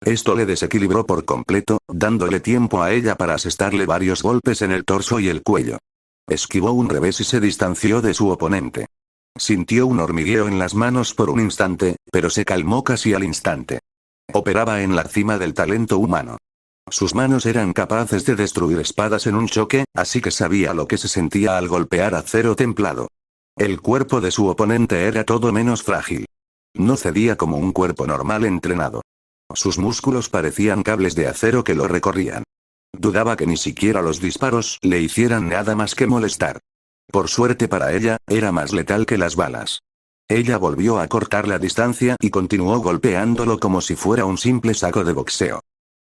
Esto le desequilibró por completo, dándole tiempo a ella para asestarle varios golpes en el torso y el cuello. Esquivó un revés y se distanció de su oponente. Sintió un hormigueo en las manos por un instante, pero se calmó casi al instante. Operaba en la cima del talento humano. Sus manos eran capaces de destruir espadas en un choque, así que sabía lo que se sentía al golpear acero templado. El cuerpo de su oponente era todo menos frágil. No cedía como un cuerpo normal entrenado. Sus músculos parecían cables de acero que lo recorrían. Dudaba que ni siquiera los disparos le hicieran nada más que molestar. Por suerte para ella, era más letal que las balas. Ella volvió a cortar la distancia y continuó golpeándolo como si fuera un simple saco de boxeo.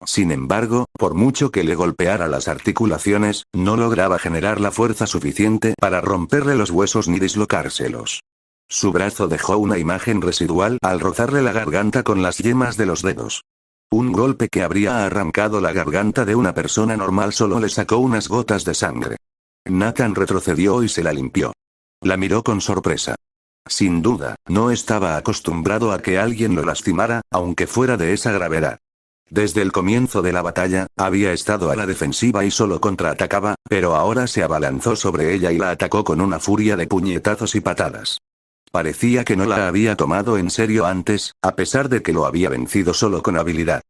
Sin embargo, por mucho que le golpeara las articulaciones, no lograba generar la fuerza suficiente para romperle los huesos ni dislocárselos. Su brazo dejó una imagen residual al rozarle la garganta con las yemas de los dedos. Un golpe que habría arrancado la garganta de una persona normal solo le sacó unas gotas de sangre. Nathan retrocedió y se la limpió. La miró con sorpresa. Sin duda, no estaba acostumbrado a que alguien lo lastimara, aunque fuera de esa gravedad. Desde el comienzo de la batalla, había estado a la defensiva y solo contraatacaba, pero ahora se abalanzó sobre ella y la atacó con una furia de puñetazos y patadas. Parecía que no la había tomado en serio antes, a pesar de que lo había vencido solo con habilidad.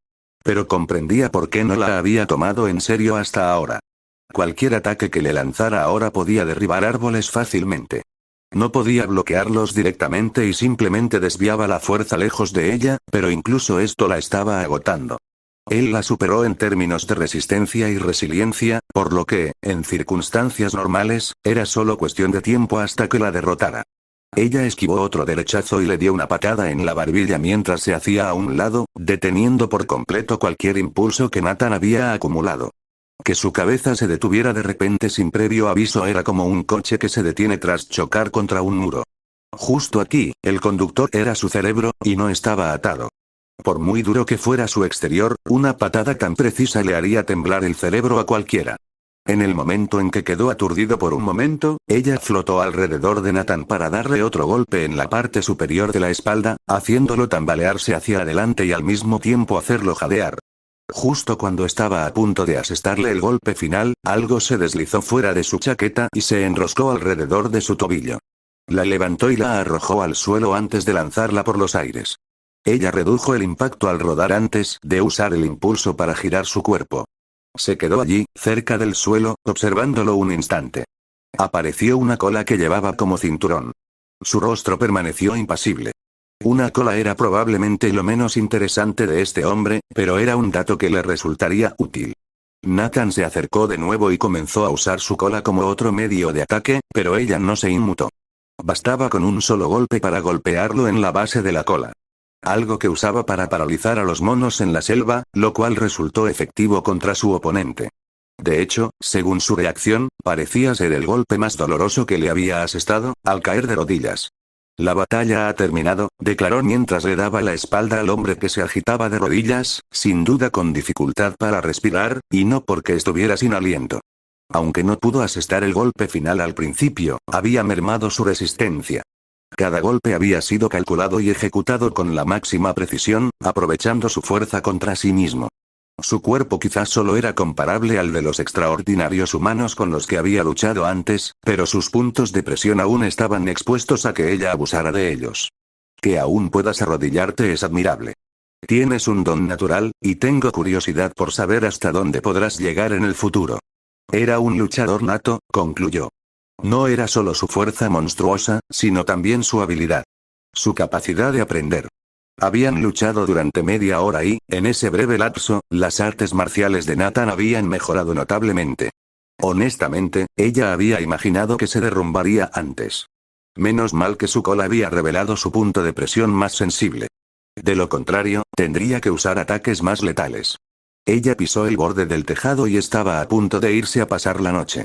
Pero comprendía por qué no la había tomado en serio hasta ahora. Cualquier ataque que le lanzara ahora podía derribar árboles fácilmente. No podía bloquearlos directamente y simplemente desviaba la fuerza lejos de ella, pero incluso esto la estaba agotando. Él la superó en términos de resistencia y resiliencia, por lo que, en circunstancias normales, era solo cuestión de tiempo hasta que la derrotara. Ella esquivó otro derechazo y le dio una patada en la barbilla mientras se hacía a un lado, deteniendo por completo cualquier impulso que Nathan había acumulado. Que su cabeza se detuviera de repente sin previo aviso era como un coche que se detiene tras chocar contra un muro. Justo aquí, el conductor era su cerebro, y no estaba atado. Por muy duro que fuera su exterior, una patada tan precisa le haría temblar el cerebro a cualquiera. En el momento en que quedó aturdido por un momento, ella flotó alrededor de Nathan para darle otro golpe en la parte superior de la espalda, haciéndolo tambalearse hacia adelante y al mismo tiempo hacerlo jadear. Justo cuando estaba a punto de asestarle el golpe final, algo se deslizó fuera de su chaqueta y se enroscó alrededor de su tobillo. La levantó y la arrojó al suelo antes de lanzarla por los aires. Ella redujo el impacto al rodar antes de usar el impulso para girar su cuerpo. Se quedó allí, cerca del suelo, observándolo un instante. Apareció una cola que llevaba como cinturón. Su rostro permaneció impasible. Una cola era probablemente lo menos interesante de este hombre, pero era un dato que le resultaría útil. Nathan se acercó de nuevo y comenzó a usar su cola como otro medio de ataque, pero ella no se inmutó. Bastaba con un solo golpe para golpearlo en la base de la cola. Algo que usaba para paralizar a los monos en la selva, lo cual resultó efectivo contra su oponente. De hecho, según su reacción, parecía ser el golpe más doloroso que le había asestado, al caer de rodillas. La batalla ha terminado, declaró mientras le daba la espalda al hombre que se agitaba de rodillas, sin duda con dificultad para respirar, y no porque estuviera sin aliento. Aunque no pudo asestar el golpe final al principio, había mermado su resistencia. Cada golpe había sido calculado y ejecutado con la máxima precisión, aprovechando su fuerza contra sí mismo. Su cuerpo quizás solo era comparable al de los extraordinarios humanos con los que había luchado antes, pero sus puntos de presión aún estaban expuestos a que ella abusara de ellos. Que aún puedas arrodillarte es admirable. Tienes un don natural, y tengo curiosidad por saber hasta dónde podrás llegar en el futuro. Era un luchador nato, concluyó. No era solo su fuerza monstruosa, sino también su habilidad. Su capacidad de aprender. Habían luchado durante media hora y, en ese breve lapso, las artes marciales de Nathan habían mejorado notablemente. Honestamente, ella había imaginado que se derrumbaría antes. Menos mal que su cola había revelado su punto de presión más sensible. De lo contrario, tendría que usar ataques más letales. Ella pisó el borde del tejado y estaba a punto de irse a pasar la noche.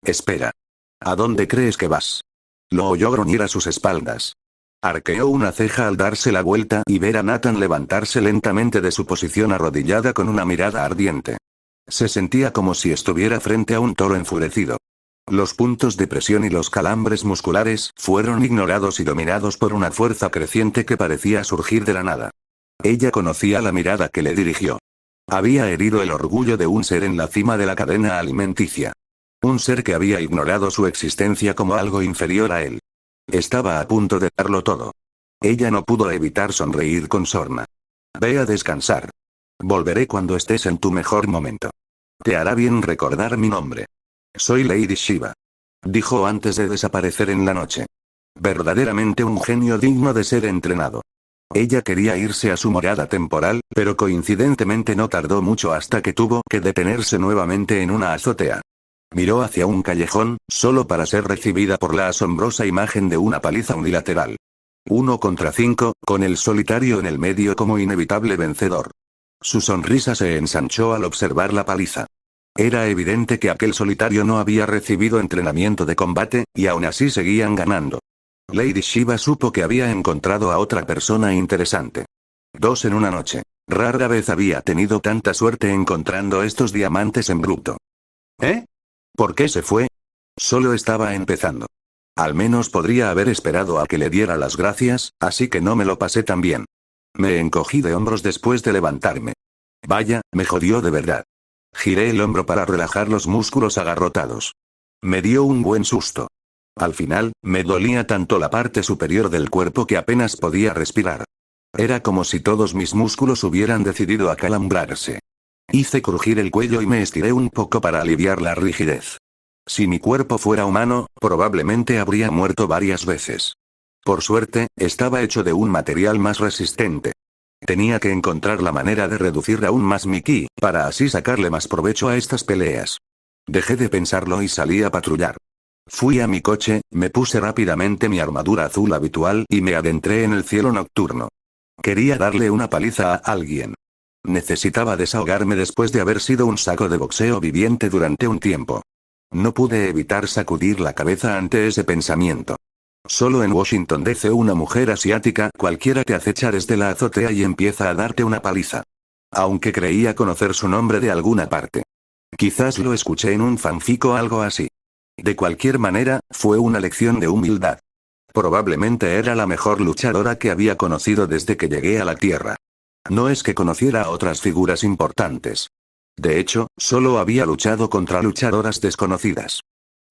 Espera. ¿A dónde crees que vas? Lo oyó gruñir a sus espaldas. Arqueó una ceja al darse la vuelta y ver a Nathan levantarse lentamente de su posición arrodillada con una mirada ardiente. Se sentía como si estuviera frente a un toro enfurecido. Los puntos de presión y los calambres musculares fueron ignorados y dominados por una fuerza creciente que parecía surgir de la nada. Ella conocía la mirada que le dirigió. Había herido el orgullo de un ser en la cima de la cadena alimenticia. Un ser que había ignorado su existencia como algo inferior a él. Estaba a punto de darlo todo. Ella no pudo evitar sonreír con sorna. Ve a descansar. Volveré cuando estés en tu mejor momento. Te hará bien recordar mi nombre. Soy Lady Shiva. Dijo antes de desaparecer en la noche. Verdaderamente un genio digno de ser entrenado. Ella quería irse a su morada temporal, pero coincidentemente no tardó mucho hasta que tuvo que detenerse nuevamente en una azotea. Miró hacia un callejón, solo para ser recibida por la asombrosa imagen de una paliza unilateral. 1 contra 5, con el solitario en el medio como inevitable vencedor. Su sonrisa se ensanchó al observar la paliza. Era evidente que aquel solitario no había recibido entrenamiento de combate, y aún así seguían ganando. Lady Shiva supo que había encontrado a otra persona interesante. 2 en una noche. Rara vez había tenido tanta suerte encontrando estos diamantes en bruto. ¿Eh? ¿Por qué se fue? Solo estaba empezando. Al menos podría haber esperado a que le diera las gracias, así que no me lo pasé tan bien. Me encogí de hombros después de levantarme. Vaya, me jodió de verdad. Giré el hombro para relajar los músculos agarrotados. Me dio un buen susto. Al final, me dolía tanto la parte superior del cuerpo que apenas podía respirar. Era como si todos mis músculos hubieran decidido acalambrarse. Hice crujir el cuello y me estiré un poco para aliviar la rigidez. Si mi cuerpo fuera humano, probablemente habría muerto varias veces. Por suerte, estaba hecho de un material más resistente. Tenía que encontrar la manera de reducir aún más mi ki, para así sacarle más provecho a estas peleas. Dejé de pensarlo y salí a patrullar. Fui a mi coche, me puse rápidamente mi armadura azul habitual y me adentré en el cielo nocturno. Quería darle una paliza a alguien. Necesitaba desahogarme después de haber sido un saco de boxeo viviente durante un tiempo. No pude evitar sacudir la cabeza ante ese pensamiento. Solo en Washington DC una mujer asiática cualquiera te acecha desde la azotea y empieza a darte una paliza. Aunque creía conocer su nombre de alguna parte. Quizás lo escuché en un fanfic o algo así. De cualquier manera, fue una lección de humildad. Probablemente era la mejor luchadora que había conocido desde que llegué a la Tierra. No es que conociera a otras figuras importantes. De hecho, solo había luchado contra luchadoras desconocidas.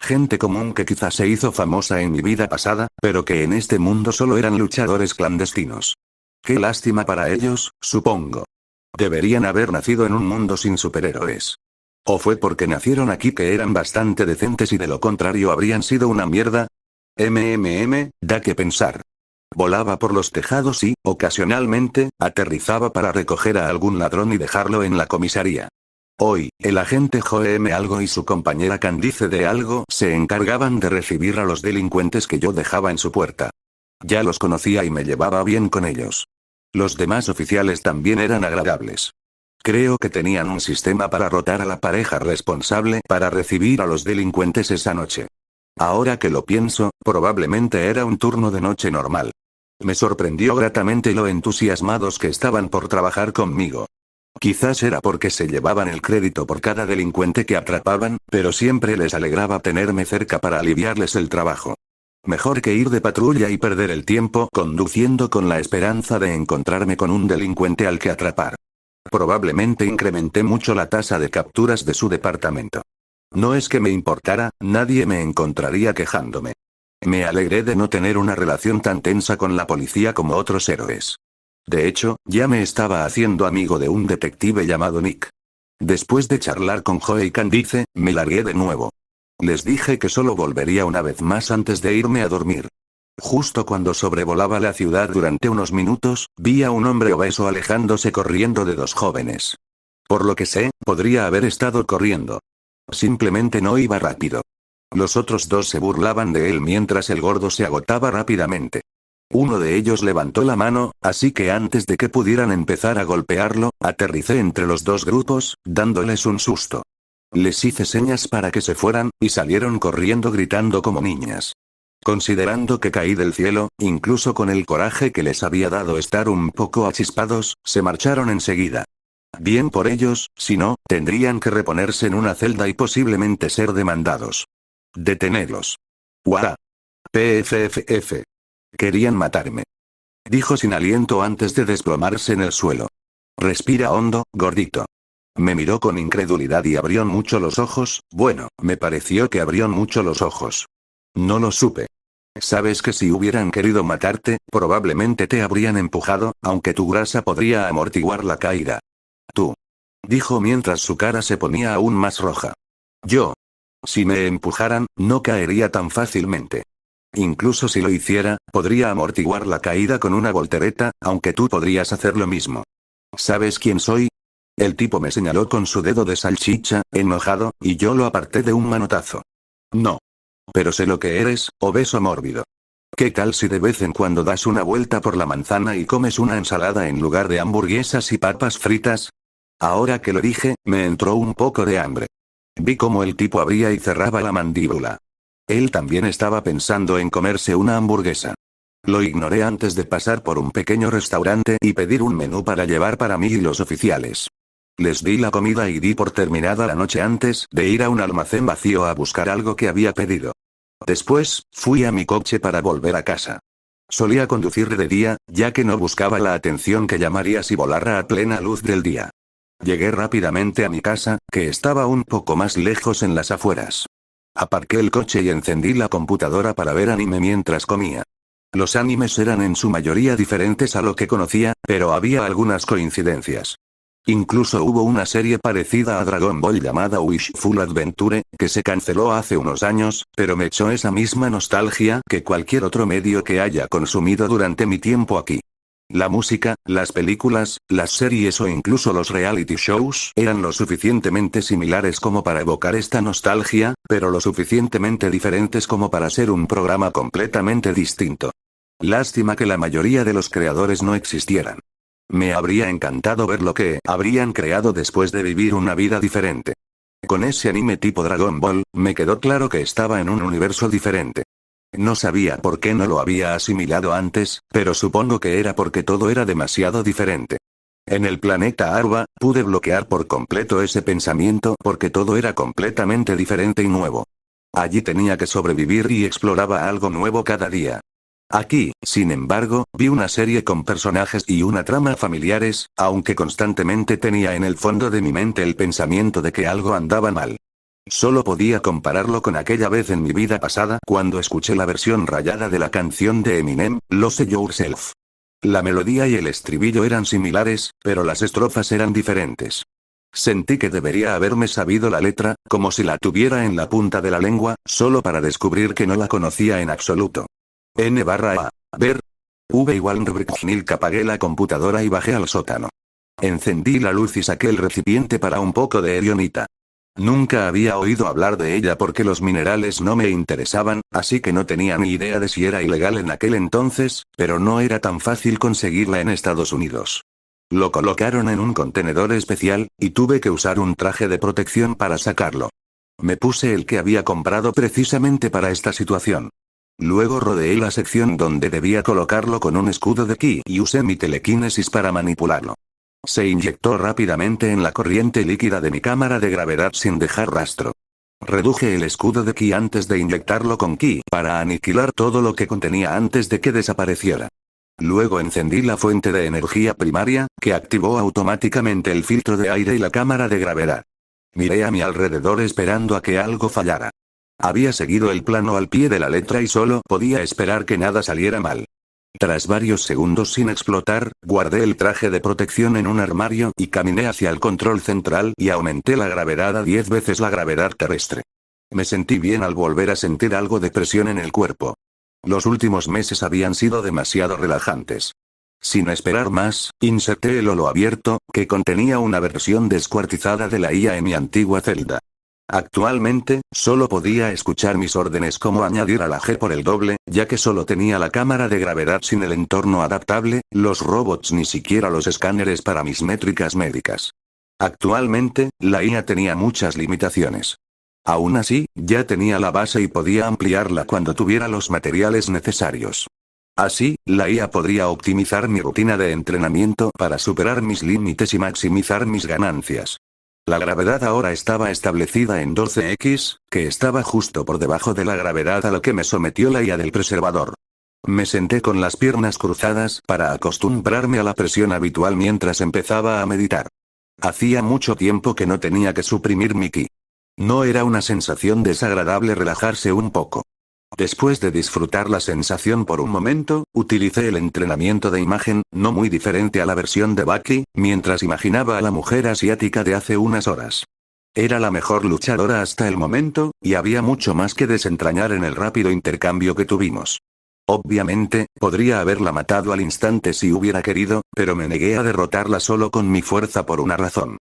Gente común que quizás se hizo famosa en mi vida pasada, pero que en este mundo solo eran luchadores clandestinos. Qué lástima para ellos, supongo. Deberían haber nacido en un mundo sin superhéroes. ¿O fue porque nacieron aquí que eran bastante decentes y de lo contrario habrían sido una mierda? Da que pensar. Volaba por los tejados y, ocasionalmente, aterrizaba para recoger a algún ladrón y dejarlo en la comisaría. Hoy, el agente Joe M. Algo y su compañera Candice de Algo se encargaban de recibir a los delincuentes que yo dejaba en su puerta. Ya los conocía y me llevaba bien con ellos. Los demás oficiales también eran agradables. Creo que tenían un sistema para rotar a la pareja responsable para recibir a los delincuentes esa noche. Ahora que lo pienso, probablemente era un turno de noche normal. Me sorprendió gratamente lo entusiasmados que estaban por trabajar conmigo. Quizás era porque se llevaban el crédito por cada delincuente que atrapaban, pero siempre les alegraba tenerme cerca para aliviarles el trabajo. Mejor que ir de patrulla y perder el tiempo conduciendo con la esperanza de encontrarme con un delincuente al que atrapar. Probablemente incrementé mucho la tasa de capturas de su departamento. No es que me importara, nadie me encontraría quejándome. Me alegré de no tener una relación tan tensa con la policía como otros héroes. De hecho, ya me estaba haciendo amigo de un detective llamado Nick. Después de charlar con Joe y Candice, me largué de nuevo. Les dije que solo volvería una vez más antes de irme a dormir. Justo cuando sobrevolaba la ciudad durante unos minutos, vi a un hombre obeso alejándose corriendo de dos jóvenes. Por lo que sé, podría haber estado corriendo. Simplemente no iba rápido. Los otros dos se burlaban de él mientras el gordo se agotaba rápidamente. Uno de ellos levantó la mano, así que antes de que pudieran empezar a golpearlo, aterricé entre los dos grupos, dándoles un susto. Les hice señas para que se fueran, y salieron corriendo gritando como niñas. Considerando que caí del cielo, incluso con el coraje que les había dado estar un poco achispados, se marcharon enseguida. Bien por ellos, si no, tendrían que reponerse en una celda y posiblemente ser demandados. Detenerlos. ¡Guau! PFFF. Querían matarme. Dijo sin aliento antes de desplomarse en el suelo. Respira hondo, gordito. Me miró con incredulidad y abrió mucho los ojos, bueno, me pareció que abrió mucho los ojos. No lo supe. Sabes que si hubieran querido matarte, probablemente te habrían empujado, aunque tu grasa podría amortiguar la caída. Tú. Dijo mientras su cara se ponía aún más roja. Yo. Si me empujaran, no caería tan fácilmente. Incluso si lo hiciera, podría amortiguar la caída con una voltereta, aunque tú podrías hacer lo mismo. ¿Sabes quién soy? El tipo me señaló con su dedo de salchicha, enojado, y yo lo aparté de un manotazo. No. Pero sé lo que eres, obeso mórbido. ¿Qué tal si de vez en cuando das una vuelta por la manzana y comes una ensalada en lugar de hamburguesas y papas fritas? Ahora que lo dije, me entró un poco de hambre. Vi cómo el tipo abría y cerraba la mandíbula. Él también estaba pensando en comerse una hamburguesa. Lo ignoré antes de pasar por un pequeño restaurante y pedir un menú para llevar para mí y los oficiales. Les di la comida y di por terminada la noche antes de ir a un almacén vacío a buscar algo que había pedido. Después, fui a mi coche para volver a casa. Solía conducir de día, ya que no buscaba la atención que llamaría si volara a plena luz del día. Llegué rápidamente a mi casa, que estaba un poco más lejos en las afueras. Aparqué el coche y encendí la computadora para ver anime mientras comía. Los animes eran en su mayoría diferentes a lo que conocía, pero había algunas coincidencias. Incluso hubo una serie parecida a Dragon Ball llamada Wishful Adventure, que se canceló hace unos años, pero me echó esa misma nostalgia que cualquier otro medio que haya consumido durante mi tiempo aquí. La música, las películas, las series o incluso los reality shows eran lo suficientemente similares como para evocar esta nostalgia, pero lo suficientemente diferentes como para ser un programa completamente distinto. Lástima que la mayoría de los creadores no existieran. Me habría encantado ver lo que habrían creado después de vivir una vida diferente. Con ese anime tipo Dragon Ball, me quedó claro que estaba en un universo diferente. No sabía por qué no lo había asimilado antes, pero supongo que era porque todo era demasiado diferente. En el planeta Arba, pude bloquear por completo ese pensamiento porque todo era completamente diferente y nuevo. Allí tenía que sobrevivir y exploraba algo nuevo cada día. Aquí, sin embargo, vi una serie con personajes y una trama familiares, aunque constantemente tenía en el fondo de mi mente el pensamiento de que algo andaba mal. Solo podía compararlo con aquella vez en mi vida pasada cuando escuché la versión rayada de la canción de Eminem, Lose Yourself. La melodía y el estribillo eran similares, pero las estrofas eran diferentes. Sentí que debería haberme sabido la letra, como si la tuviera en la punta de la lengua, solo para descubrir que no la conocía en absoluto. N/A. Ver. Apagué la computadora y bajé al sótano. Encendí la luz y saqué el recipiente para un poco de erionita. Nunca había oído hablar de ella porque los minerales no me interesaban, así que no tenía ni idea de si era ilegal en aquel entonces, pero no era tan fácil conseguirla en Estados Unidos. Lo colocaron en un contenedor especial, y tuve que usar un traje de protección para sacarlo. Me puse el que había comprado precisamente para esta situación. Luego rodeé la sección donde debía colocarlo con un escudo de ki y usé mi telequinesis para manipularlo. Se inyectó rápidamente en la corriente líquida de mi cámara de gravedad sin dejar rastro. Reduje el escudo de ki antes de inyectarlo con ki para aniquilar todo lo que contenía antes de que desapareciera. Luego encendí la fuente de energía primaria, que activó automáticamente el filtro de aire y la cámara de gravedad. Miré a mi alrededor esperando a que algo fallara. Había seguido el plano al pie de la letra y solo podía esperar que nada saliera mal. Tras varios segundos sin explotar, guardé el traje de protección en un armario y caminé hacia el control central y aumenté la gravedad a 10 veces la gravedad terrestre. Me sentí bien al volver a sentir algo de presión en el cuerpo. Los últimos meses habían sido demasiado relajantes. Sin esperar más, inserté el holo abierto, que contenía una versión descuartizada de la IA en mi antigua celda. Actualmente, solo podía escuchar mis órdenes como añadir a la G por el doble, ya que solo tenía la cámara de gravedad sin el entorno adaptable, los robots ni siquiera los escáneres para mis métricas médicas. Actualmente, la IA tenía muchas limitaciones. Aún así, ya tenía la base y podía ampliarla cuando tuviera los materiales necesarios. Así, la IA podría optimizar mi rutina de entrenamiento para superar mis límites y maximizar mis ganancias. La gravedad ahora estaba establecida en 12x, que estaba justo por debajo de la gravedad a la que me sometió la IA del preservador. Me senté con las piernas cruzadas para acostumbrarme a la presión habitual mientras empezaba a meditar. Hacía mucho tiempo que no tenía que suprimir mi ki. No era una sensación desagradable relajarse un poco. Después de disfrutar la sensación por un momento, utilicé el entrenamiento de imagen, no muy diferente a la versión de Baki, mientras imaginaba a la mujer asiática de hace unas horas. Era la mejor luchadora hasta el momento, y había mucho más que desentrañar en el rápido intercambio que tuvimos. Obviamente, podría haberla matado al instante si hubiera querido, pero me negué a derrotarla solo con mi fuerza por una razón.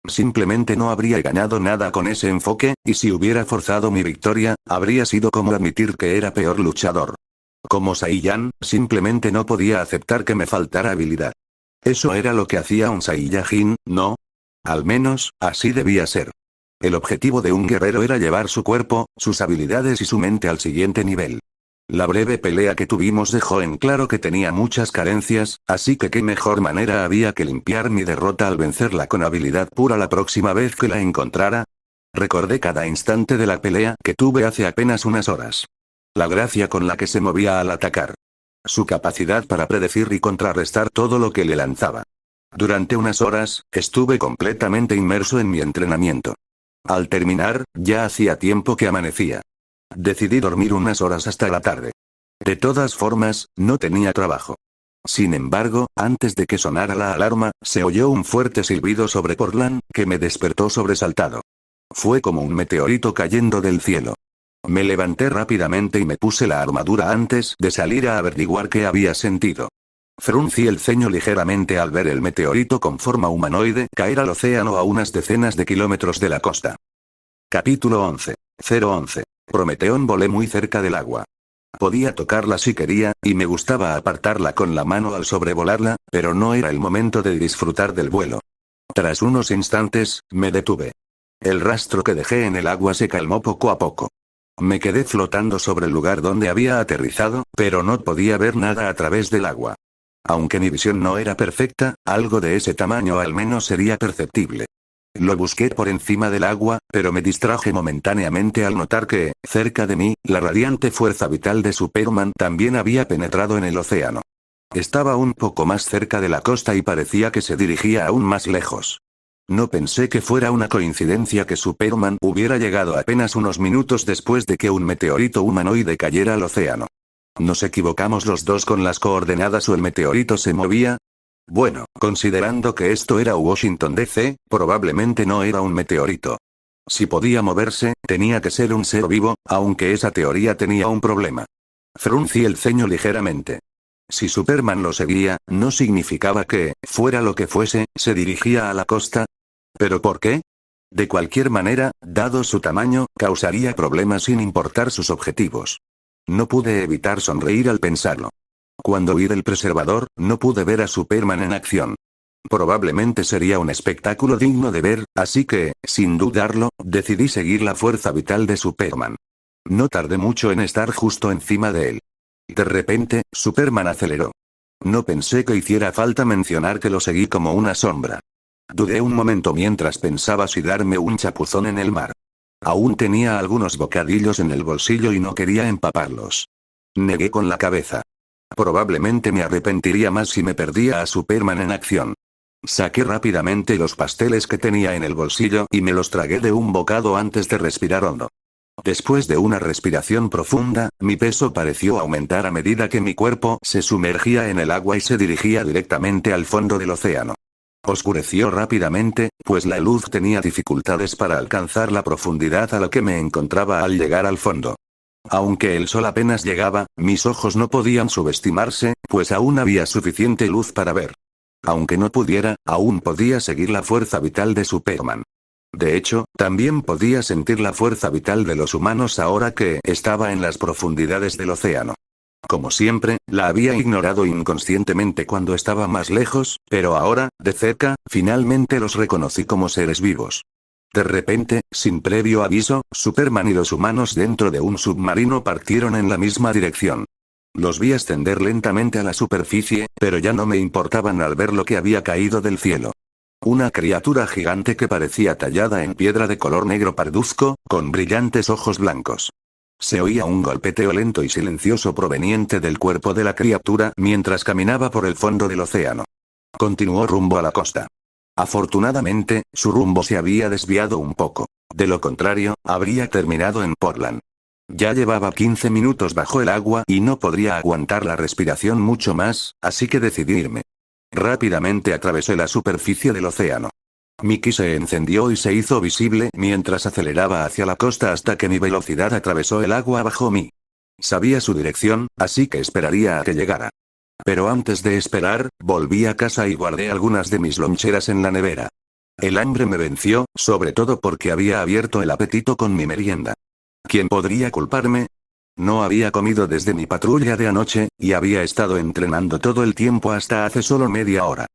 Simplemente no habría ganado nada con ese enfoque, y si hubiera forzado mi victoria, habría sido como admitir que era peor luchador. Como Saiyan, simplemente no podía aceptar que me faltara habilidad. Eso era lo que hacía un Saiyajin, ¿no? Al menos, así debía ser. El objetivo de un guerrero era llevar su cuerpo, sus habilidades y su mente al siguiente nivel. La breve pelea que tuvimos dejó en claro que tenía muchas carencias, así que qué mejor manera había que limpiar mi derrota al vencerla con habilidad pura la próxima vez que la encontrara. Recordé cada instante de la pelea que tuve hace apenas unas horas. La gracia con la que se movía al atacar. Su capacidad para predecir y contrarrestar todo lo que le lanzaba. Durante unas horas, estuve completamente inmerso en mi entrenamiento. Al terminar, ya hacía tiempo que amanecía. Decidí dormir unas horas hasta la tarde. De todas formas, no tenía trabajo. Sin embargo, antes de que sonara la alarma, se oyó un fuerte silbido sobre Portland, que me despertó sobresaltado. Fue como un meteorito cayendo del cielo. Me levanté rápidamente y me puse la armadura antes de salir a averiguar qué había sentido. Fruncí el ceño ligeramente al ver el meteorito con forma humanoide caer al océano a unas decenas de kilómetros de la costa. Capítulo 11. 011. Prometeón. Volé muy cerca del agua. Podía tocarla si quería, y me gustaba apartarla con la mano al sobrevolarla, pero no era el momento de disfrutar del vuelo. Tras unos instantes, me detuve. El rastro que dejé en el agua se calmó poco a poco. Me quedé flotando sobre el lugar donde había aterrizado, pero no podía ver nada a través del agua. Aunque mi visión no era perfecta, algo de ese tamaño al menos sería perceptible. Lo busqué por encima del agua, pero me distraje momentáneamente al notar que, cerca de mí, la radiante fuerza vital de Superman también había penetrado en el océano. Estaba un poco más cerca de la costa y parecía que se dirigía aún más lejos. No pensé que fuera una coincidencia que Superman hubiera llegado apenas unos minutos después de que un meteorito humanoide cayera al océano. ¿Nos equivocamos los dos con las coordenadas o el meteorito se movía? Bueno, considerando que esto era Washington DC, probablemente no era un meteorito. Si podía moverse, tenía que ser un ser vivo, aunque esa teoría tenía un problema. Fruncí el ceño ligeramente. Si Superman lo seguía, no significaba que, fuera lo que fuese, se dirigía a la costa. ¿Pero por qué? De cualquier manera, dado su tamaño, causaría problemas sin importar sus objetivos. No pude evitar sonreír al pensarlo. Cuando vi del preservador, no pude ver a Superman en acción. Probablemente sería un espectáculo digno de ver, así que, sin dudarlo, decidí seguir la fuerza vital de Superman. No tardé mucho en estar justo encima de él. De repente, Superman aceleró. No pensé que hiciera falta mencionar que lo seguí como una sombra. Dudé un momento mientras pensaba si darme un chapuzón en el mar. Aún tenía algunos bocadillos en el bolsillo y no quería empaparlos. Negué con la cabeza. Probablemente me arrepentiría más si me perdía a Superman en acción. Saqué rápidamente los pasteles que tenía en el bolsillo y me los tragué de un bocado antes de respirar hondo. Después de una respiración profunda, mi peso pareció aumentar a medida que mi cuerpo se sumergía en el agua y se dirigía directamente al fondo del océano. Oscureció rápidamente, pues la luz tenía dificultades para alcanzar la profundidad a la que me encontraba al llegar al fondo. Aunque el sol apenas llegaba, mis ojos no podían subestimarse, pues aún había suficiente luz para ver. Aunque no pudiera, aún podía seguir la fuerza vital de Superman. De hecho, también podía sentir la fuerza vital de los humanos ahora que estaba en las profundidades del océano. Como siempre, la había ignorado inconscientemente cuando estaba más lejos, pero ahora, de cerca, finalmente los reconocí como seres vivos. De repente, sin previo aviso, Superman y los humanos dentro de un submarino partieron en la misma dirección. Los vi ascender lentamente a la superficie, pero ya no me importaban al ver lo que había caído del cielo. Una criatura gigante que parecía tallada en piedra de color negro parduzco, con brillantes ojos blancos. Se oía un golpeteo lento y silencioso proveniente del cuerpo de la criatura mientras caminaba por el fondo del océano. Continuó rumbo a la costa. Afortunadamente, su rumbo se había desviado un poco. De lo contrario, habría terminado en Portland. Ya llevaba 15 minutos bajo el agua y no podría aguantar la respiración mucho más, así que decidí irme. Rápidamente atravesé la superficie del océano. Mickey se encendió y se hizo visible mientras aceleraba hacia la costa hasta que mi velocidad atravesó el agua bajo mí. Sabía su dirección, así que esperaría a que llegara. Pero antes de esperar, volví a casa y guardé algunas de mis loncheras en la nevera. El hambre me venció, sobre todo porque había abierto el apetito con mi merienda. ¿Quién podría culparme? No había comido desde mi patrulla de anoche, y había estado entrenando todo el tiempo hasta hace solo media hora.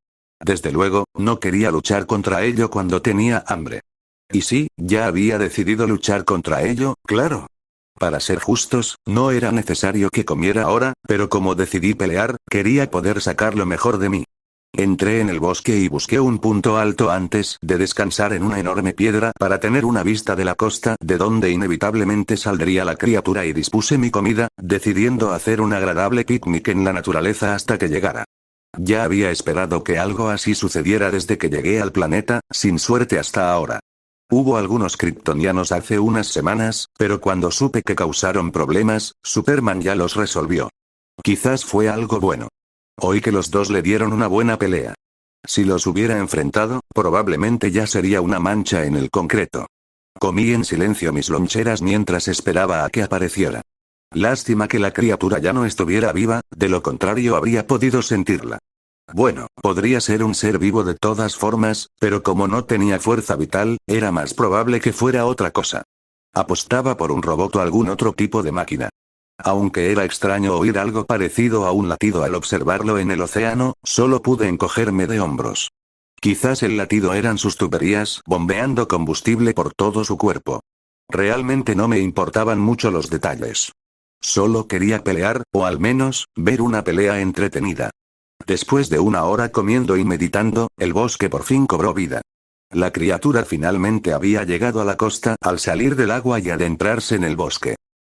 Desde luego, no quería luchar contra ello cuando tenía hambre. Y sí, ya había decidido luchar contra ello, claro. Para ser justos, no era necesario que comiera ahora, pero como decidí pelear, quería poder sacar lo mejor de mí. Entré en el bosque y busqué un punto alto antes de descansar en una enorme piedra para tener una vista de la costa de donde inevitablemente saldría la criatura y dispuse mi comida, decidiendo hacer un agradable picnic en la naturaleza hasta que llegara. Ya había esperado que algo así sucediera desde que llegué al planeta, sin suerte hasta ahora. Hubo algunos kryptonianos hace unas semanas, pero cuando supe que causaron problemas, Superman ya los resolvió. Quizás fue algo bueno. Oí que los dos le dieron una buena pelea. Si los hubiera enfrentado, probablemente ya sería una mancha en el concreto. Comí en silencio mis loncheras mientras esperaba a que apareciera. Lástima que la criatura ya no estuviera viva, de lo contrario habría podido sentirla. Bueno, podría ser un ser vivo de todas formas, pero como no tenía fuerza vital, era más probable que fuera otra cosa. Apostaba por un robot o algún otro tipo de máquina. Aunque era extraño oír algo parecido a un latido al observarlo en el océano, solo pude encogerme de hombros. Quizás el latido eran sus tuberías bombeando combustible por todo su cuerpo. Realmente no me importaban mucho los detalles. Solo quería pelear, o al menos, ver una pelea entretenida. Después de una hora comiendo y meditando, el bosque por fin cobró vida. La criatura finalmente había llegado a la costa al salir del agua y adentrarse en el bosque.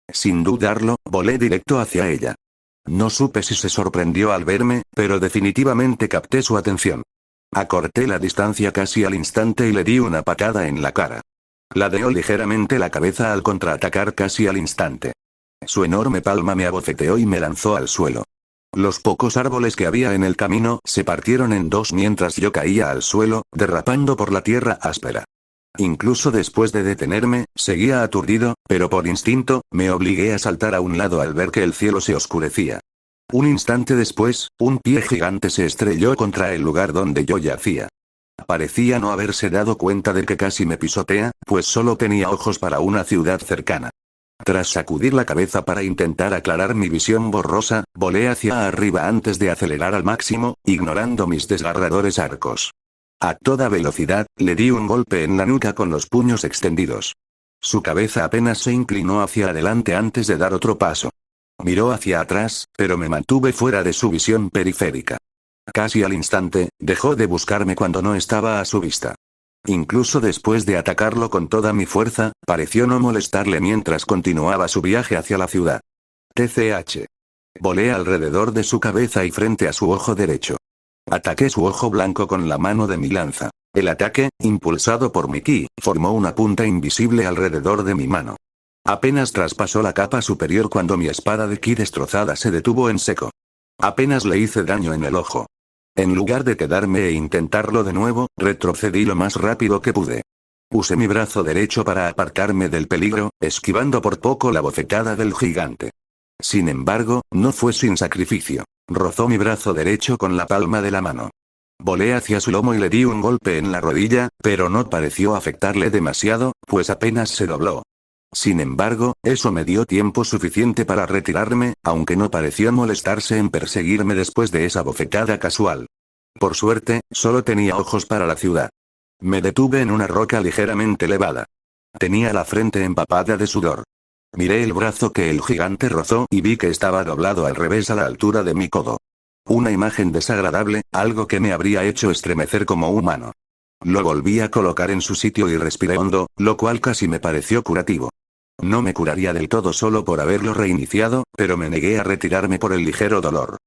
Sin dudarlo, volé directo hacia ella. No supe si se sorprendió al verme, pero definitivamente capté su atención. Acorté la distancia casi al instante y le di una patada en la cara. Ladeó ligeramente la cabeza al contraatacar casi al instante. Su enorme palma me abofeteó y me lanzó al suelo. Los pocos árboles que había en el camino se partieron en dos mientras yo caía al suelo, derrapando por la tierra áspera. Incluso después de detenerme, seguía aturdido, pero por instinto, me obligué a saltar a un lado al ver que el cielo se oscurecía. Un instante después, un pie gigante se estrelló contra el lugar donde yo yacía. Parecía no haberse dado cuenta de que casi me pisotea, pues solo tenía ojos para una ciudad cercana. Tras sacudir la cabeza para intentar aclarar mi visión borrosa, volé hacia arriba antes de acelerar al máximo, ignorando mis desgarradores arcos. A toda velocidad, le di un golpe en la nuca con los puños extendidos. Su cabeza apenas se inclinó hacia adelante antes de dar otro paso. Miró hacia atrás, pero me mantuve fuera de su visión periférica. Casi al instante, dejó de buscarme cuando no estaba a su vista. Incluso después de atacarlo con toda mi fuerza, pareció no molestarle mientras continuaba su viaje hacia la ciudad. TCH. Volé alrededor de su cabeza y frente a su ojo derecho. Ataqué su ojo blanco con la mano de mi lanza. El ataque, impulsado por mi ki, formó una punta invisible alrededor de mi mano. Apenas traspasó la capa superior cuando mi espada de ki destrozada se detuvo en seco. Apenas le hice daño en el ojo. En lugar de quedarme e intentarlo de nuevo, retrocedí lo más rápido que pude. Usé mi brazo derecho para apartarme del peligro, esquivando por poco la bofetada del gigante. Sin embargo, no fue sin sacrificio. Rozó mi brazo derecho con la palma de la mano. Volé hacia su lomo y le di un golpe en la rodilla, pero no pareció afectarle demasiado, pues apenas se dobló. Sin embargo, eso me dio tiempo suficiente para retirarme, aunque no pareció molestarse en perseguirme después de esa bofetada casual. Por suerte, solo tenía ojos para la ciudad. Me detuve en una roca ligeramente elevada. Tenía la frente empapada de sudor. Miré el brazo que el gigante rozó y vi que estaba doblado al revés a la altura de mi codo. Una imagen desagradable, algo que me habría hecho estremecer como humano. Lo volví a colocar en su sitio y respiré hondo, lo cual casi me pareció curativo. No me curaría del todo solo por haberlo reiniciado, pero me negué a retirarme por el ligero dolor.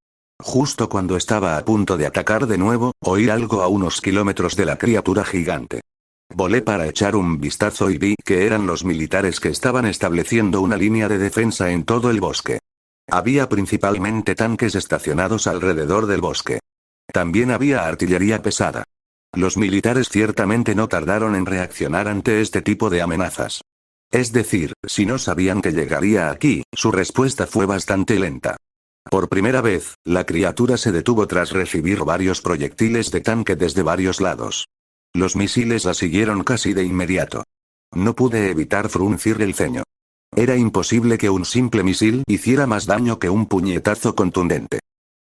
Justo cuando estaba a punto de atacar de nuevo, oí algo a unos kilómetros de la criatura gigante. Volé para echar un vistazo y vi que eran los militares que estaban estableciendo una línea de defensa en todo el bosque. Había principalmente tanques estacionados alrededor del bosque. También había artillería pesada. Los militares ciertamente no tardaron en reaccionar ante este tipo de amenazas. Es decir, si no sabían que llegaría aquí, su respuesta fue bastante lenta. Por primera vez, la criatura se detuvo tras recibir varios proyectiles de tanque desde varios lados. Los misiles la siguieron casi de inmediato. No pude evitar fruncir el ceño. Era imposible que un simple misil hiciera más daño que un puñetazo contundente.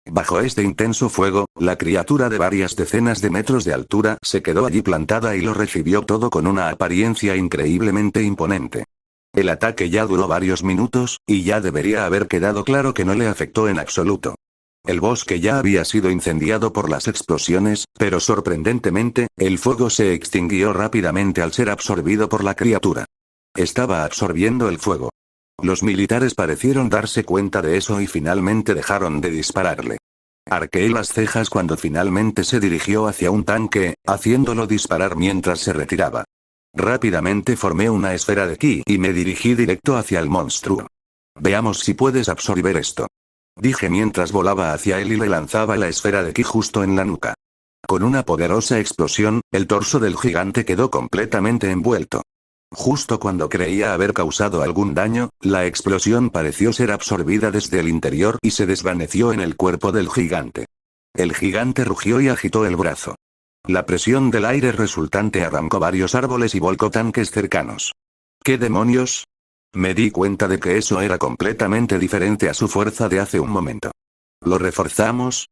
Bajo este intenso fuego, la criatura de varias decenas de metros de altura se quedó allí plantada y lo recibió todo con una apariencia increíblemente imponente. El ataque ya duró varios minutos, y ya debería haber quedado claro que no le afectó en absoluto. El bosque ya había sido incendiado por las explosiones, pero sorprendentemente, el fuego se extinguió rápidamente al ser absorbido por la criatura. Estaba absorbiendo el fuego. Los militares parecieron darse cuenta de eso y finalmente dejaron de dispararle. Arqueé las cejas cuando finalmente se dirigió hacia un tanque, haciéndolo disparar mientras se retiraba. Rápidamente formé una esfera de ki y me dirigí directo hacia el monstruo. Veamos si puedes absorber esto. Dije mientras volaba hacia él y le lanzaba la esfera de ki justo en la nuca. Con una poderosa explosión, el torso del gigante quedó completamente envuelto. Justo cuando creía haber causado algún daño, la explosión pareció ser absorbida desde el interior y se desvaneció en el cuerpo del gigante. El gigante rugió y agitó el brazo. La presión del aire resultante arrancó varios árboles y volcó tanques cercanos. ¿Qué demonios? Me di cuenta de que eso era completamente diferente a su fuerza de hace un momento. ¿Lo reforzamos?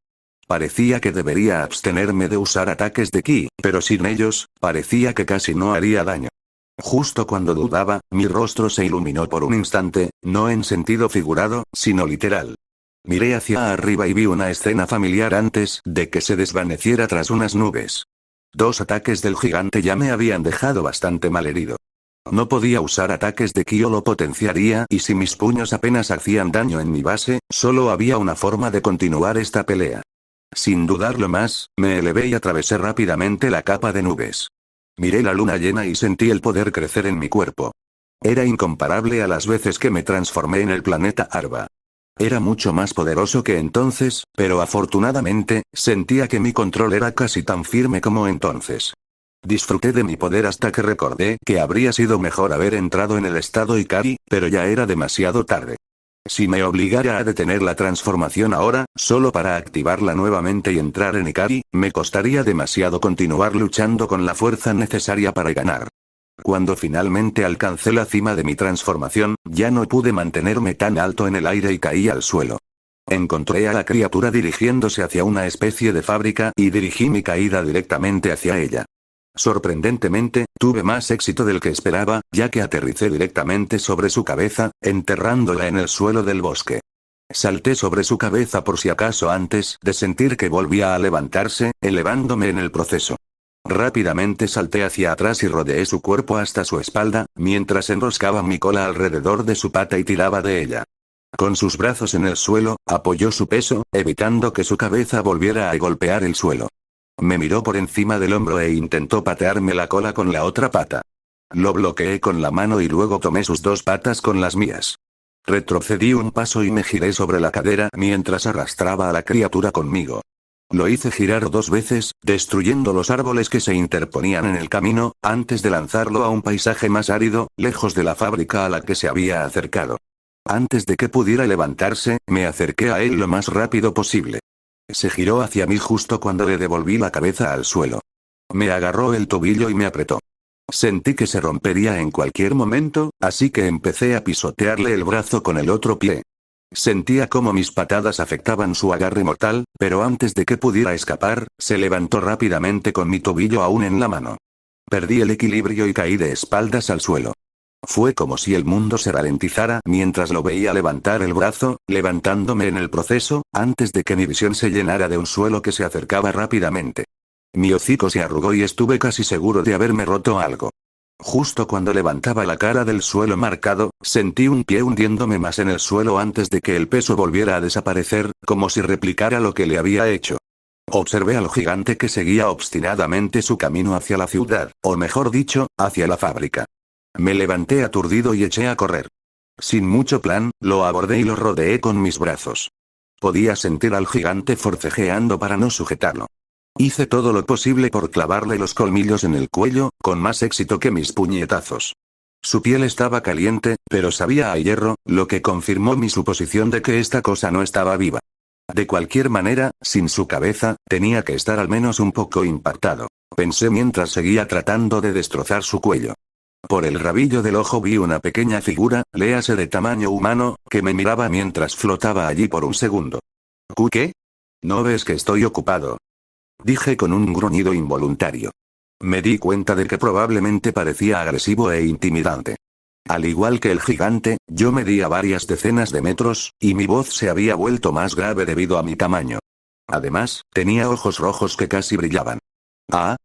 Parecía que debería abstenerme de usar ataques de ki, pero sin ellos, parecía que casi no haría daño. Justo cuando dudaba, mi rostro se iluminó por un instante, no en sentido figurado, sino literal. Miré hacia arriba y vi una escena familiar antes de que se desvaneciera tras unas nubes. 2 ataques del gigante ya me habían dejado bastante malherido. No podía usar ataques de ki o lo potenciaría, y si mis puños apenas hacían daño en mi base, solo había una forma de continuar esta pelea. Sin dudarlo más, me elevé y atravesé rápidamente la capa de nubes. Miré la luna llena y sentí el poder crecer en mi cuerpo. Era incomparable a las veces que me transformé en el planeta Arba. Era mucho más poderoso que entonces, pero afortunadamente, sentía que mi control era casi tan firme como entonces. Disfruté de mi poder hasta que recordé que habría sido mejor haber entrado en el estado Ikari, pero ya era demasiado tarde. Si me obligara a detener la transformación ahora, solo para activarla nuevamente y entrar en Ikari, me costaría demasiado continuar luchando con la fuerza necesaria para ganar. Cuando finalmente alcancé la cima de mi transformación, ya no pude mantenerme tan alto en el aire y caí al suelo. Encontré a la criatura dirigiéndose hacia una especie de fábrica y dirigí mi caída directamente hacia ella. Sorprendentemente, tuve más éxito del que esperaba, ya que aterricé directamente sobre su cabeza, enterrándola en el suelo del bosque. Salté sobre su cabeza por si acaso antes de sentir que volvía a levantarse, elevándome en el proceso. Rápidamente salté hacia atrás y rodeé su cuerpo hasta su espalda, mientras enroscaba mi cola alrededor de su pata y tiraba de ella. Con sus brazos en el suelo, apoyó su peso, evitando que su cabeza volviera a golpear el suelo. Me miró por encima del hombro e intentó patearme la cola con la otra pata. Lo bloqueé con la mano y luego tomé sus dos patas con las mías. Retrocedí un paso y me giré sobre la cadera mientras arrastraba a la criatura conmigo. Lo hice girar 2 veces, destruyendo los árboles que se interponían en el camino, antes de lanzarlo a un paisaje más árido, lejos de la fábrica a la que se había acercado. Antes de que pudiera levantarse, me acerqué a él lo más rápido posible. Se giró hacia mí justo cuando le devolví la cabeza al suelo. Me agarró el tobillo y me apretó. Sentí que se rompería en cualquier momento, así que empecé a pisotearle el brazo con el otro pie. Sentía cómo mis patadas afectaban su agarre mortal, pero antes de que pudiera escapar, se levantó rápidamente con mi tobillo aún en la mano. Perdí el equilibrio y caí de espaldas al suelo. Fue como si el mundo se ralentizara mientras lo veía levantar el brazo, levantándome en el proceso, antes de que mi visión se llenara de un suelo que se acercaba rápidamente. Mi hocico se arrugó y estuve casi seguro de haberme roto algo. Justo cuando levantaba la cara del suelo marcado, sentí un pie hundiéndome más en el suelo antes de que el peso volviera a desaparecer, como si replicara lo que le había hecho. Observé al gigante que seguía obstinadamente su camino hacia la ciudad, o mejor dicho, hacia la fábrica. Me levanté aturdido y eché a correr. Sin mucho plan, lo abordé y lo rodeé con mis brazos. Podía sentir al gigante forcejeando para no sujetarlo. Hice todo lo posible por clavarle los colmillos en el cuello, con más éxito que mis puñetazos. Su piel estaba caliente, pero sabía a hierro, lo que confirmó mi suposición de que esta cosa no estaba viva. De cualquier manera, sin su cabeza, tenía que estar al menos un poco impactado, pensé mientras seguía tratando de destrozar su cuello. Por el rabillo del ojo vi una pequeña figura, léase de tamaño humano, que me miraba mientras flotaba allí por un segundo. ¿Qué? ¿No ves que estoy ocupado? Dije con un gruñido involuntario. Me di cuenta de que probablemente parecía agresivo e intimidante. Al igual que el gigante, yo medía varias decenas de metros, y mi voz se había vuelto más grave debido a mi tamaño. Además, tenía ojos rojos que casi brillaban.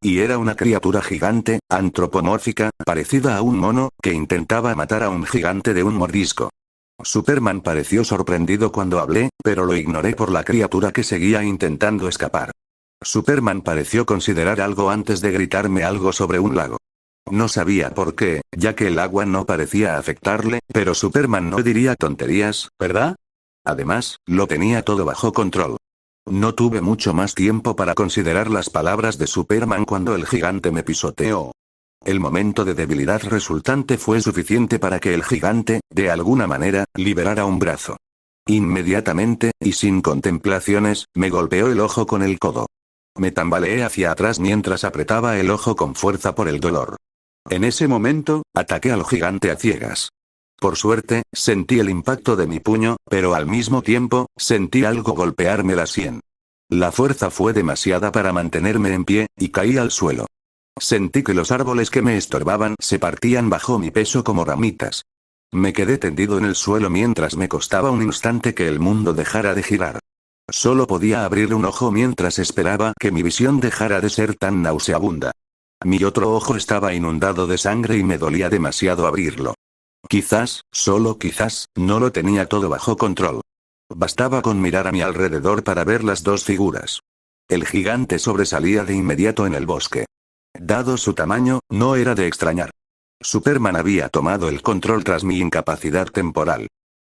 Y era una criatura gigante, antropomórfica, parecida a un mono, que intentaba matar a un gigante de un mordisco. Superman pareció sorprendido cuando hablé, pero lo ignoré por la criatura que seguía intentando escapar. Superman pareció considerar algo antes de gritarme algo sobre un lago. No sabía por qué, ya que el agua no parecía afectarle, pero Superman no diría tonterías, ¿verdad? Además, lo tenía todo bajo control. No tuve mucho más tiempo para considerar las palabras de Superman cuando el gigante me pisoteó. El momento de debilidad resultante fue suficiente para que el gigante, de alguna manera, liberara un brazo. Inmediatamente, y sin contemplaciones, me golpeó el ojo con el codo. Me tambaleé hacia atrás mientras apretaba el ojo con fuerza por el dolor. En ese momento, ataqué al gigante a ciegas. Por suerte, sentí el impacto de mi puño, pero al mismo tiempo, sentí algo golpearme la sien. La fuerza fue demasiada para mantenerme en pie, y caí al suelo. Sentí que los árboles que me estorbaban se partían bajo mi peso como ramitas. Me quedé tendido en el suelo mientras me costaba un instante que el mundo dejara de girar. Solo podía abrir un ojo mientras esperaba que mi visión dejara de ser tan nauseabunda. Mi otro ojo estaba inundado de sangre y me dolía demasiado abrirlo. Quizás, solo quizás, no lo tenía todo bajo control. Bastaba con mirar a mi alrededor para ver las dos figuras. El gigante sobresalía de inmediato en el bosque. Dado su tamaño, no era de extrañar. Superman había tomado el control tras mi incapacidad temporal.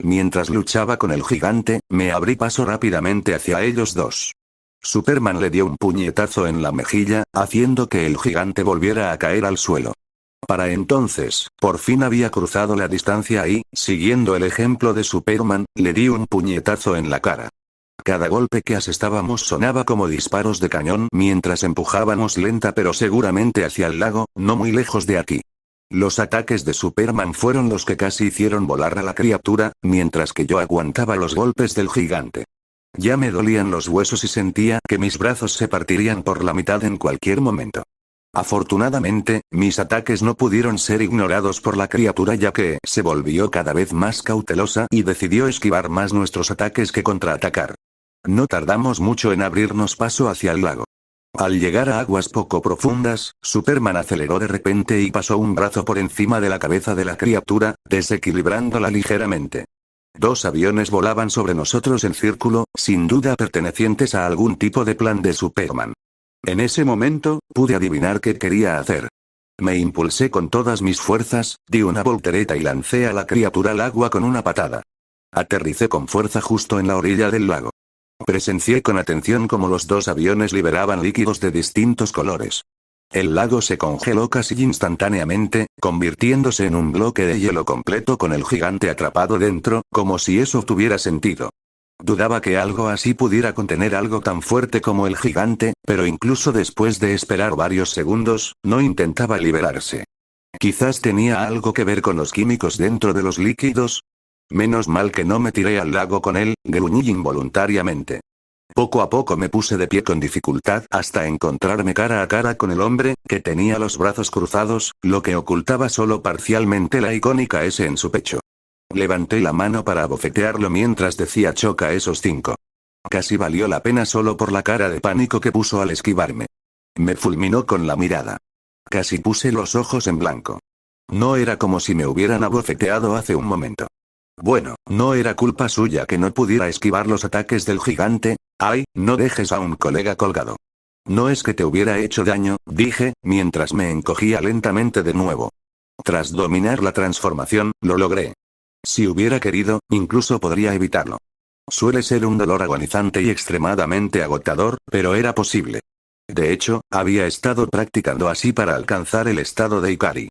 Mientras luchaba con el gigante, me abrí paso rápidamente hacia ellos dos. Superman le dio un puñetazo en la mejilla, haciendo que el gigante volviera a caer al suelo. Para entonces, por fin había cruzado la distancia y, siguiendo el ejemplo de Superman, le di un puñetazo en la cara. Cada golpe que asestábamos sonaba como disparos de cañón mientras empujábamos lenta pero seguramente hacia el lago, no muy lejos de aquí. Los ataques de Superman fueron los que casi hicieron volar a la criatura, mientras que yo aguantaba los golpes del gigante. Ya me dolían los huesos y sentía que mis brazos se partirían por la mitad en cualquier momento. Afortunadamente, mis ataques no pudieron ser ignorados por la criatura ya que se volvió cada vez más cautelosa y decidió esquivar más nuestros ataques que contraatacar. No tardamos mucho en abrirnos paso hacia el lago. Al llegar a aguas poco profundas, Superman aceleró de repente y pasó un brazo por encima de la cabeza de la criatura, desequilibrándola ligeramente. 2 aviones volaban sobre nosotros en círculo, sin duda pertenecientes a algún tipo de plan de Superman. En ese momento, pude adivinar qué quería hacer. Me impulsé con todas mis fuerzas, di una voltereta y lancé a la criatura al agua con una patada. Aterricé con fuerza justo en la orilla del lago. Presencié con atención cómo los 2 aviones liberaban líquidos de distintos colores. El lago se congeló casi instantáneamente, convirtiéndose en un bloque de hielo completo con el gigante atrapado dentro, como si eso tuviera sentido. Dudaba que algo así pudiera contener algo tan fuerte como el gigante, pero incluso después de esperar varios segundos, no intentaba liberarse. Quizás tenía algo que ver con los químicos dentro de los líquidos. Menos mal que no me tiré al lago con él, gruñí involuntariamente. Poco a poco me puse de pie con dificultad hasta encontrarme cara a cara con el hombre, que tenía los brazos cruzados, lo que ocultaba solo parcialmente la icónica S en su pecho. Levanté la mano para abofetearlo mientras decía choca esos 5. Casi valió la pena solo por la cara de pánico que puso al esquivarme. Me fulminó con la mirada. Casi puse los ojos en blanco. No era como si me hubieran abofeteado hace un momento. Bueno, no era culpa suya que no pudiera esquivar los ataques del gigante. ¡Ay, no dejes a un colega colgado! No es que te hubiera hecho daño, dije, mientras me encogía lentamente de nuevo. Tras dominar la transformación, lo logré. Si hubiera querido, incluso podría evitarlo. Suele ser un dolor agonizante y extremadamente agotador, pero era posible. De hecho, había estado practicando así para alcanzar el estado de Ikari.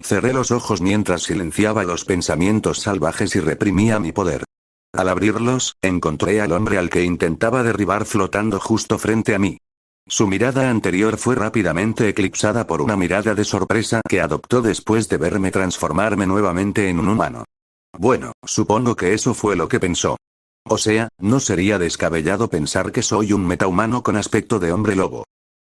Cerré los ojos mientras silenciaba los pensamientos salvajes y reprimía mi poder. Al abrirlos, encontré al hombre al que intentaba derribar flotando justo frente a mí. Su mirada anterior fue rápidamente eclipsada por una mirada de sorpresa que adoptó después de verme transformarme nuevamente en un humano. Bueno, supongo que eso fue lo que pensó. O sea, no sería descabellado pensar que soy un metahumano con aspecto de hombre lobo.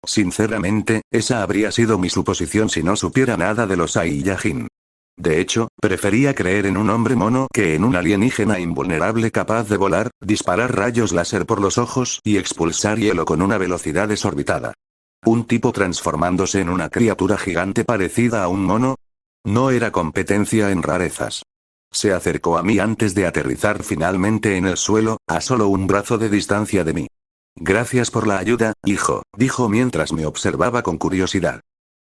Sinceramente, esa habría sido mi suposición si no supiera nada de los Saiyajin. De hecho, prefería creer en un hombre mono que en un alienígena invulnerable capaz de volar, disparar rayos láser por los ojos y expulsar hielo con una velocidad desorbitada. ¿Un tipo transformándose en una criatura gigante parecida a un mono? No era competencia en rarezas. Se acercó a mí antes de aterrizar finalmente en el suelo, a solo un brazo de distancia de mí. Gracias por la ayuda, hijo, dijo mientras me observaba con curiosidad.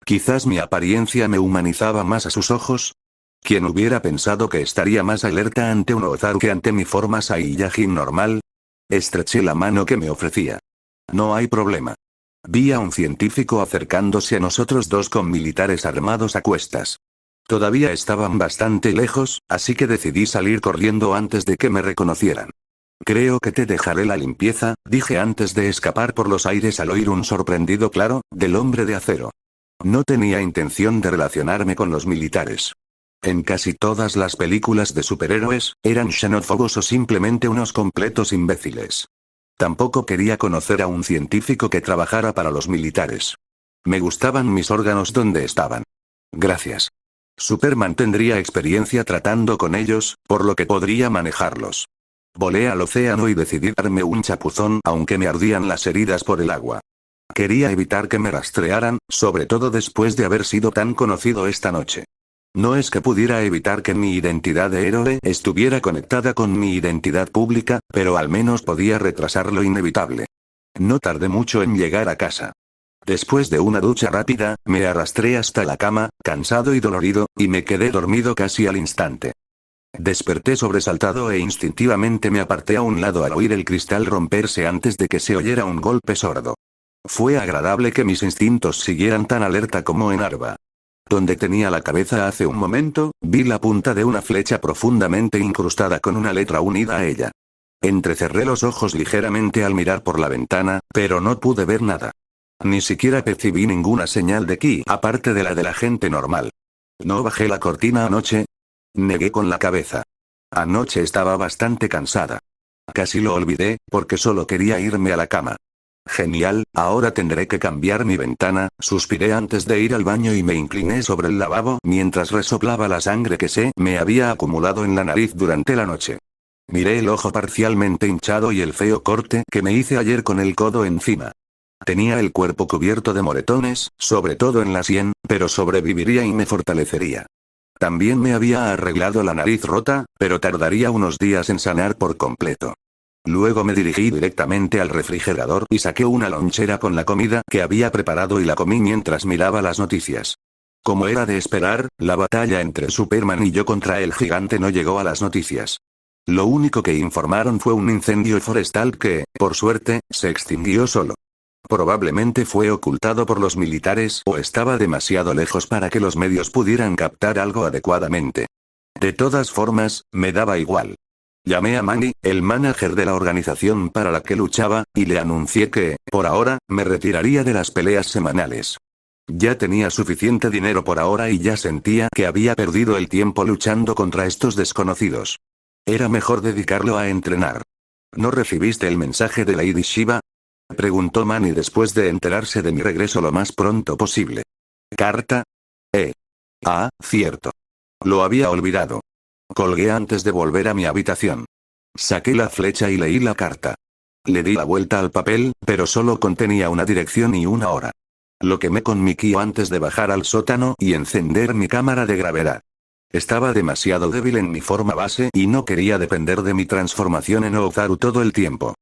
Quizás mi apariencia me humanizaba más a sus ojos. ¿Quién hubiera pensado que estaría más alerta ante un Ozaru que ante mi forma Saiyajin normal? Estreché la mano que me ofrecía. No hay problema. Vi a un científico acercándose a nosotros 2 con militares armados a cuestas. Todavía estaban bastante lejos, así que decidí salir corriendo antes de que me reconocieran. Creo que te dejaré la limpieza, dije antes de escapar por los aires al oír un sorprendido claro, del hombre de acero. No tenía intención de relacionarme con los militares. En casi todas las películas de superhéroes, eran xenófobos o simplemente unos completos imbéciles. Tampoco quería conocer a un científico que trabajara para los militares. Me gustaban mis órganos donde estaban. Gracias. Superman tendría experiencia tratando con ellos, por lo que podría manejarlos. Volé al océano y decidí darme un chapuzón aunque me ardían las heridas por el agua. Quería evitar que me rastrearan, sobre todo después de haber sido tan conocido esta noche. No es que pudiera evitar que mi identidad de héroe estuviera conectada con mi identidad pública, pero al menos podía retrasar lo inevitable. No tardé mucho en llegar a casa. Después de una ducha rápida, me arrastré hasta la cama, cansado y dolorido, y me quedé dormido casi al instante. Desperté sobresaltado e instintivamente me aparté a un lado al oír el cristal romperse antes de que se oyera un golpe sordo. Fue agradable que mis instintos siguieran tan alerta como en Arba. Donde tenía la cabeza hace un momento, vi la punta de una flecha profundamente incrustada con una letra unida a ella. Entrecerré los ojos ligeramente al mirar por la ventana, pero no pude ver nada. Ni siquiera percibí ninguna señal de ki, aparte de la de la gente normal. ¿No bajé la cortina anoche? Negué con la cabeza. Anoche estaba bastante cansada. Casi lo olvidé, porque solo quería irme a la cama. Genial, ahora tendré que cambiar mi ventana, suspiré antes de ir al baño y me incliné sobre el lavabo mientras resoplaba la sangre que se me había acumulado en la nariz durante la noche. Miré el ojo parcialmente hinchado y el feo corte que me hice ayer con el codo encima. Tenía el cuerpo cubierto de moretones, sobre todo en la sien, pero sobreviviría y me fortalecería. También me había arreglado la nariz rota, pero tardaría unos días en sanar por completo. Luego me dirigí directamente al refrigerador y saqué una lonchera con la comida que había preparado y la comí mientras miraba las noticias. Como era de esperar, la batalla entre Superman y yo contra el gigante no llegó a las noticias. Lo único que informaron fue un incendio forestal que, por suerte, se extinguió solo. Probablemente fue ocultado por los militares o estaba demasiado lejos para que los medios pudieran captar algo adecuadamente. De todas formas, me daba igual. Llamé a Manny, el manager de la organización para la que luchaba, y le anuncié que, por ahora, me retiraría de las peleas semanales. Ya tenía suficiente dinero por ahora y ya sentía que había perdido el tiempo luchando contra estos desconocidos. Era mejor dedicarlo a entrenar. ¿No recibiste el mensaje de Lady Shiva?, preguntó Manny después de enterarse de mi regreso lo más pronto posible. ¿Carta? Ah, cierto. Lo había olvidado. Colgué antes de volver a mi habitación. Saqué la flecha y leí la carta. Le di la vuelta al papel, pero solo contenía una dirección y una hora. Lo quemé con mi ki antes de bajar al sótano y encender mi cámara de gravedad. Estaba demasiado débil en mi forma base y no quería depender de mi transformación en Ozaru todo el tiempo.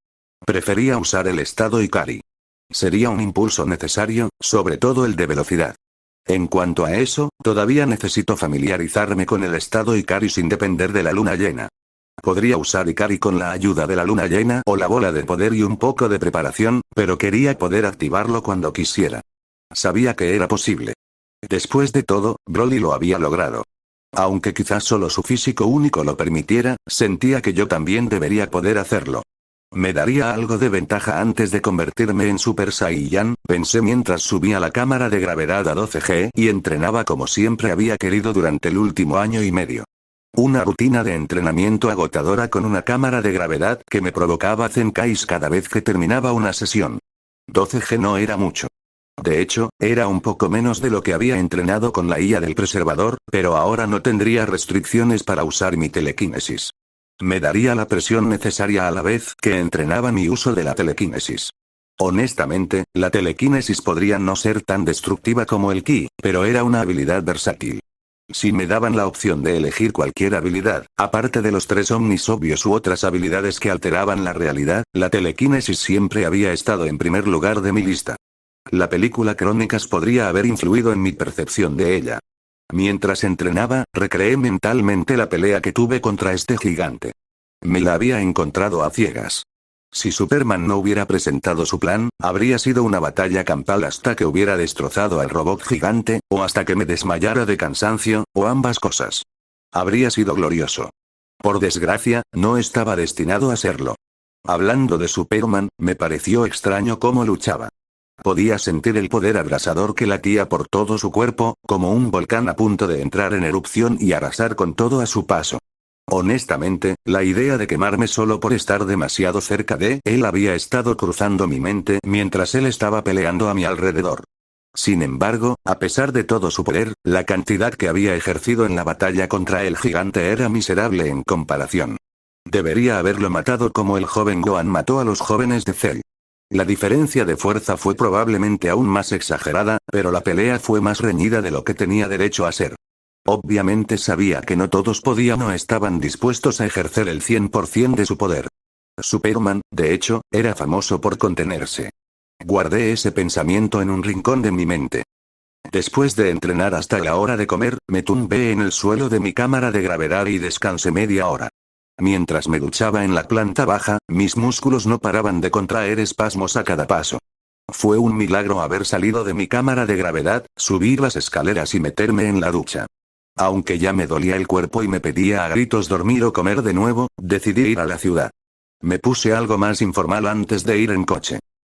Prefería usar el estado Ikari. Sería un impulso necesario, sobre todo el de velocidad. En cuanto a eso, todavía necesito familiarizarme con el estado Ikari sin depender de la luna llena. Podría usar Ikari con la ayuda de la luna llena o la bola de poder y un poco de preparación, pero quería poder activarlo cuando quisiera. Sabía que era posible. Después de todo, Broly lo había logrado. Aunque quizás solo su físico único lo permitiera, sentía que yo también debería poder hacerlo. Me daría algo de ventaja antes de convertirme en Super Saiyan, pensé mientras subía la cámara de gravedad a 12G y entrenaba como siempre había querido durante el último año y medio. Una rutina de entrenamiento agotadora con una cámara de gravedad que me provocaba zenkais cada vez que terminaba una sesión. 12G no era mucho. De hecho, era un poco menos de lo que había entrenado con la IA del preservador, pero ahora no tendría restricciones para usar mi telequinesis. Me daría la presión necesaria a la vez que entrenaba mi uso de la telequinesis. Honestamente, la telequinesis podría no ser tan destructiva como el ki, pero era una habilidad versátil. Si me daban la opción de elegir cualquier habilidad, aparte de los 3 omnis obvios u otras habilidades que alteraban la realidad, la telequinesis siempre había estado en primer lugar de mi lista. La película Crónicas podría haber influido en mi percepción de ella. Mientras entrenaba, recreé mentalmente la pelea que tuve contra este gigante. Me la había encontrado a ciegas. Si Superman no hubiera presentado su plan, habría sido una batalla campal hasta que hubiera destrozado al robot gigante, o hasta que me desmayara de cansancio, o ambas cosas. Habría sido glorioso. Por desgracia, no estaba destinado a serlo. Hablando de Superman, me pareció extraño cómo luchaba. Podía sentir el poder abrasador que latía por todo su cuerpo, como un volcán a punto de entrar en erupción y arrasar con todo a su paso. Honestamente, la idea de quemarme solo por estar demasiado cerca de él había estado cruzando mi mente mientras él estaba peleando a mi alrededor. Sin embargo, a pesar de todo su poder, la cantidad que había ejercido en la batalla contra el gigante era miserable en comparación. Debería haberlo matado como el joven Gohan mató a los jóvenes de Cell. La diferencia de fuerza fue probablemente aún más exagerada, pero la pelea fue más reñida de lo que tenía derecho a ser. Obviamente sabía que no todos podían o estaban dispuestos a ejercer el 100% de su poder. Superman, de hecho, era famoso por contenerse. Guardé ese pensamiento en un rincón de mi mente. Después de entrenar hasta la hora de comer, me tumbé en el suelo de mi cámara de gravedad y descansé media hora. Mientras me duchaba en la planta baja, mis músculos no paraban de contraer espasmos a cada paso. Fue un milagro haber salido de mi cámara de gravedad, subir las escaleras y meterme en la ducha. Aunque ya me dolía el cuerpo y me pedía a gritos dormir o comer de nuevo, decidí ir a la ciudad. Me puse algo más informal antes de ir en coche.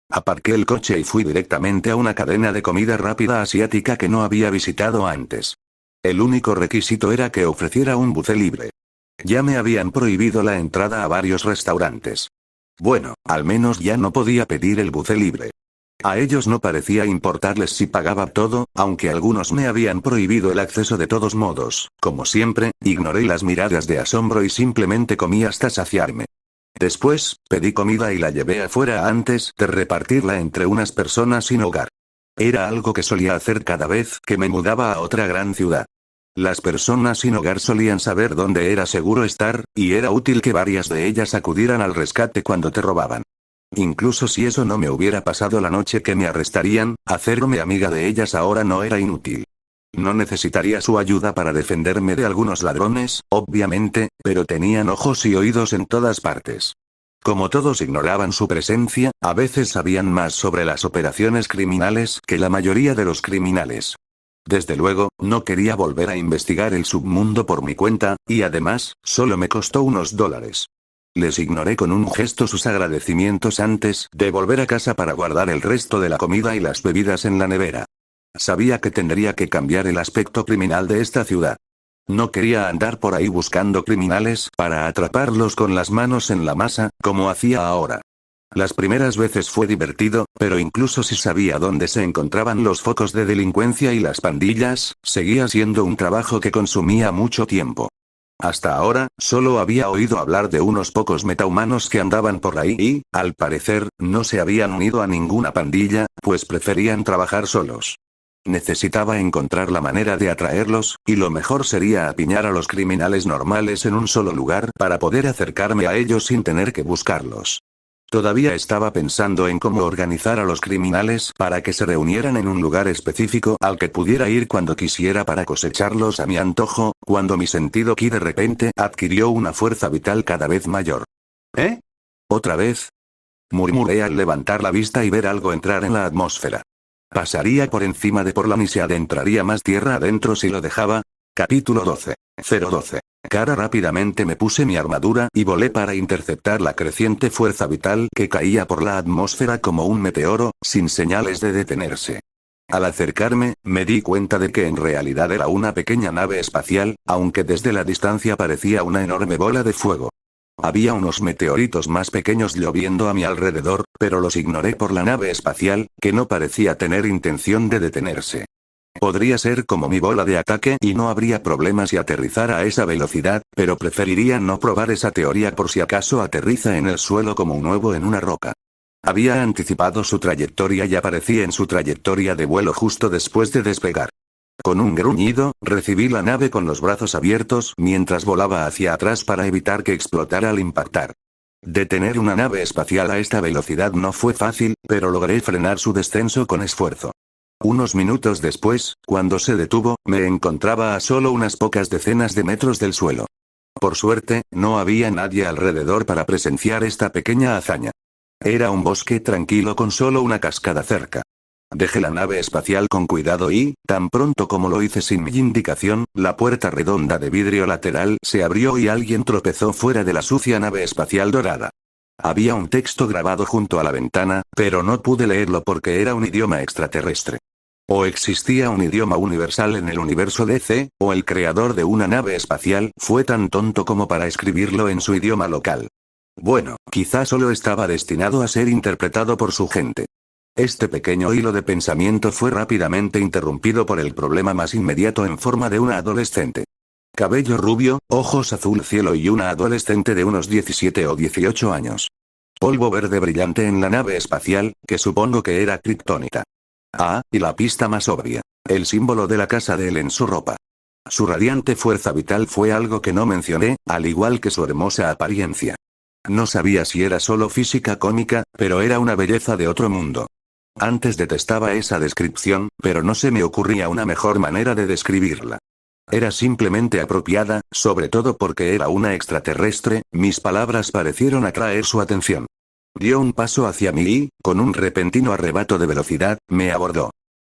Aparqué el coche y fui directamente a una cadena de comida rápida asiática que no había visitado antes. El único requisito era que ofreciera un buffet libre. Ya me habían prohibido la entrada a varios restaurantes. Bueno, al menos ya no podía pedir el buffet libre. A ellos no parecía importarles si pagaba todo, aunque algunos me habían prohibido el acceso de todos modos. Como siempre, ignoré las miradas de asombro y simplemente comí hasta saciarme. Después, pedí comida y la llevé afuera antes de repartirla entre unas personas sin hogar. Era algo que solía hacer cada vez que me mudaba a otra gran ciudad. Las personas sin hogar solían saber dónde era seguro estar, y era útil que varias de ellas acudieran al rescate cuando te robaban. Incluso si eso no me hubiera pasado la noche que me arrestarían, hacerme amiga de ellas ahora no era inútil. No necesitaría su ayuda para defenderme de algunos ladrones, obviamente, pero tenían ojos y oídos en todas partes. Como todos ignoraban su presencia, a veces sabían más sobre las operaciones criminales que la mayoría de los criminales. Desde luego, no quería volver a investigar el submundo por mi cuenta, y además, solo me costó unos $. Les ignoré con un gesto sus agradecimientos antes de volver a casa para guardar el resto de la comida y las bebidas en la nevera. Sabía que tendría que cambiar el aspecto criminal de esta ciudad. No quería andar por ahí buscando criminales para atraparlos con las manos en la masa, como hacía ahora. Las primeras veces fue divertido, pero incluso si sabía dónde se encontraban los focos de delincuencia y las pandillas, seguía siendo un trabajo que consumía mucho tiempo. Hasta ahora, solo había oído hablar de unos pocos metahumanos que andaban por ahí y, al parecer, no se habían unido a ninguna pandilla, pues preferían trabajar solos. Necesitaba encontrar la manera de atraerlos, y lo mejor sería apiñar a los criminales normales en un solo lugar para poder acercarme a ellos sin tener que buscarlos. Todavía estaba pensando en cómo organizar a los criminales para que se reunieran en un lugar específico al que pudiera ir cuando quisiera para cosecharlos a mi antojo, cuando mi sentido ki de repente adquirió una fuerza vital cada vez mayor. ¿Eh? ¿Otra vez? Murmuré al levantar la vista y ver algo entrar en la atmósfera. ¿Pasaría por encima de Portland y se adentraría más tierra adentro si lo dejaba? Capítulo 12. 012. Cara rápidamente me puse mi armadura y volé para interceptar la creciente fuerza vital que caía por la atmósfera como un meteoro, sin señales de detenerse. Al acercarme, me di cuenta de que en realidad era una pequeña nave espacial, aunque desde la distancia parecía una enorme bola de fuego. Había unos meteoritos más pequeños lloviendo a mi alrededor, pero los ignoré por la nave espacial, que no parecía tener intención de detenerse. Podría ser como mi bola de ataque y no habría problema si aterrizara a esa velocidad, pero preferiría no probar esa teoría por si acaso aterriza en el suelo como un huevo en una roca. Había anticipado su trayectoria y aparecí en su trayectoria de vuelo justo después de despegar. Con un gruñido, recibí la nave con los brazos abiertos mientras volaba hacia atrás para evitar que explotara al impactar. Detener una nave espacial a esta velocidad no fue fácil, pero logré frenar su descenso con esfuerzo. Unos minutos después, cuando se detuvo, me encontraba a solo unas pocas decenas de metros del suelo. Por suerte, no había nadie alrededor para presenciar esta pequeña hazaña. Era un bosque tranquilo con solo una cascada cerca. Dejé la nave espacial con cuidado y, tan pronto como lo hice sin mi indicación, la puerta redonda de vidrio lateral se abrió y alguien tropezó fuera de la sucia nave espacial dorada. Había un texto grabado junto a la ventana, pero no pude leerlo porque era un idioma extraterrestre. O existía un idioma universal en el universo DC, o el creador de una nave espacial fue tan tonto como para escribirlo en su idioma local. Bueno, quizá solo estaba destinado a ser interpretado por su gente. Este pequeño hilo de pensamiento fue rápidamente interrumpido por el problema más inmediato en forma de una adolescente. Cabello rubio, ojos azul cielo y una adolescente de unos 17 o 18 años. Polvo verde brillante en la nave espacial, que supongo que era kriptonita. Ah, y la pista más obvia. El símbolo de la casa de él en su ropa. Su radiante fuerza vital fue algo que no mencioné, al igual que su hermosa apariencia. No sabía si era solo física cómica, pero era una belleza de otro mundo. Antes detestaba esa descripción, pero no se me ocurría una mejor manera de describirla. Era simplemente apropiada, sobre todo porque era una extraterrestre, mis palabras parecieron atraer su atención. Dio un paso hacia mí y, con un repentino arrebato de velocidad, me abordó.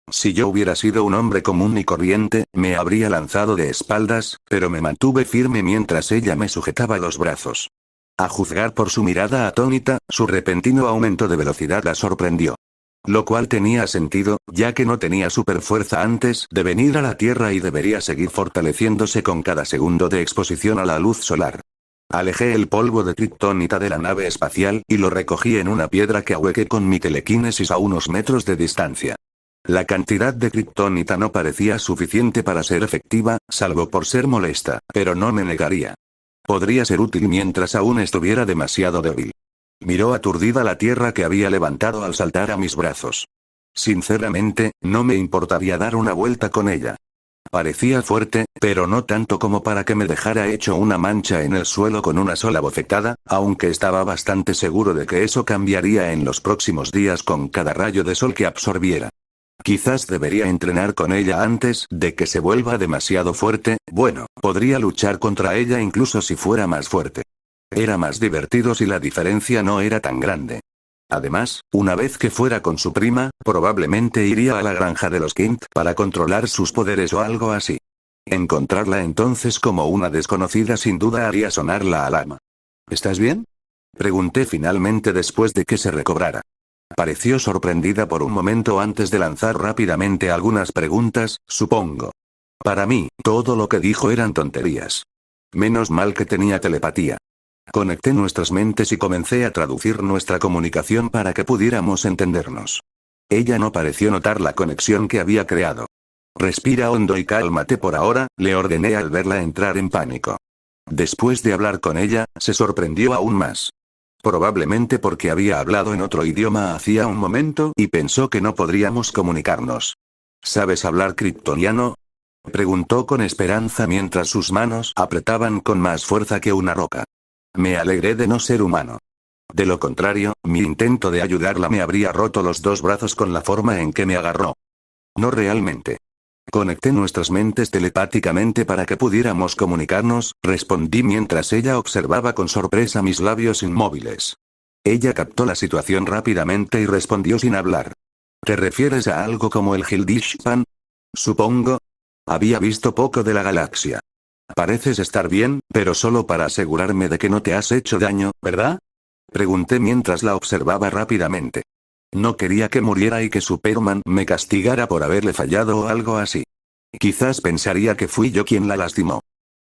Si yo hubiera sido un hombre común y corriente, me habría lanzado de espaldas, pero me mantuve firme mientras ella me sujetaba los brazos. A juzgar por su mirada atónita, su repentino aumento de velocidad la sorprendió. Lo cual tenía sentido, ya que no tenía superfuerza antes de venir a la Tierra y debería seguir fortaleciéndose con cada segundo de exposición a la luz solar. Alejé el polvo de kriptonita de la nave espacial y lo recogí en una piedra que ahuequé con mi telequinesis a unos metros de distancia. La cantidad de kriptonita no parecía suficiente para ser efectiva, salvo por ser molesta, pero no me negaría. Podría ser útil mientras aún estuviera demasiado débil. Miró aturdida la tierra que había levantado al saltar a mis brazos. Sinceramente, no me importaría dar una vuelta con ella. Parecía fuerte, pero no tanto como para que me dejara hecho una mancha en el suelo con una sola bofetada, aunque estaba bastante seguro de que eso cambiaría en los próximos días con cada rayo de sol que absorbiera. Quizás debería entrenar con ella antes de que se vuelva demasiado fuerte, bueno, podría luchar contra ella incluso si fuera más fuerte. Era más divertido si la diferencia no era tan grande. Además, una vez que fuera con su prima, probablemente iría a la granja de los Kint para controlar sus poderes o algo así. Encontrarla entonces como una desconocida sin duda haría sonar la alarma. ¿Estás bien?, pregunté finalmente después de que se recobrara. Pareció sorprendida por un momento antes de lanzar rápidamente algunas preguntas, supongo. Para mí, todo lo que dijo eran tonterías. Menos mal que tenía telepatía. Conecté nuestras mentes y comencé a traducir nuestra comunicación para que pudiéramos entendernos. Ella no pareció notar la conexión que había creado. Respira hondo y cálmate por ahora, le ordené al verla entrar en pánico. Después de hablar con ella, se sorprendió aún más. Probablemente porque había hablado en otro idioma hacía un momento y pensó que no podríamos comunicarnos. ¿Sabes hablar kryptoniano?, preguntó con esperanza mientras sus manos apretaban con más fuerza que una roca. Me alegré de no ser humano. De lo contrario, mi intento de ayudarla me habría roto los dos brazos con la forma en que me agarró. No realmente. Conecté nuestras mentes telepáticamente para que pudiéramos comunicarnos, respondí mientras ella observaba con sorpresa mis labios inmóviles. Ella captó la situación rápidamente y respondió sin hablar. ¿Te refieres a algo como el Hildishpan? Supongo. Había visto poco de la galaxia. Pareces estar bien, pero solo para asegurarme de que no te has hecho daño, ¿verdad?, pregunté mientras la observaba rápidamente. No quería que muriera y que Superman me castigara por haberle fallado o algo así. Quizás pensaría que fui yo quien la lastimó.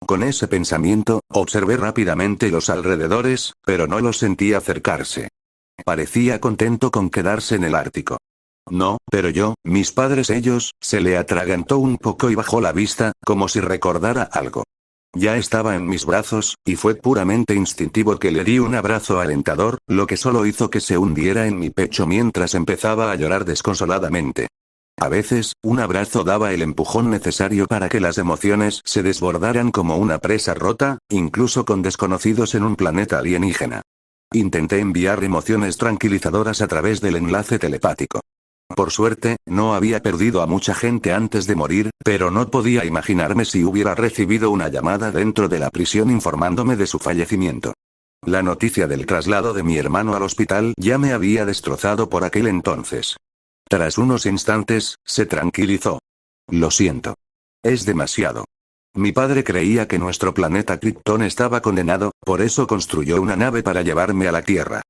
Con ese pensamiento, observé rápidamente los alrededores, pero no lo sentí acercarse. Parecía contento con quedarse en el Ártico. No, pero yo, mis padres ellos, se le atragantó un poco y bajó la vista, como si recordara algo. Ya estaba en mis brazos, y fue puramente instintivo que le di un abrazo alentador, lo que solo hizo que se hundiera en mi pecho mientras empezaba a llorar desconsoladamente. A veces, un abrazo daba el empujón necesario para que las emociones se desbordaran como una presa rota, incluso con desconocidos en un planeta alienígena. Intenté enviar emociones tranquilizadoras a través del enlace telepático. Por suerte, no había perdido a mucha gente antes de morir, pero no podía imaginarme si hubiera recibido una llamada dentro de la prisión informándome de su fallecimiento. La noticia del traslado de mi hermano al hospital ya me había destrozado por aquel entonces. Tras unos instantes, se tranquilizó. Lo siento. Es demasiado. Mi padre creía que nuestro planeta Krypton estaba condenado, por eso construyó una nave para llevarme a la Tierra.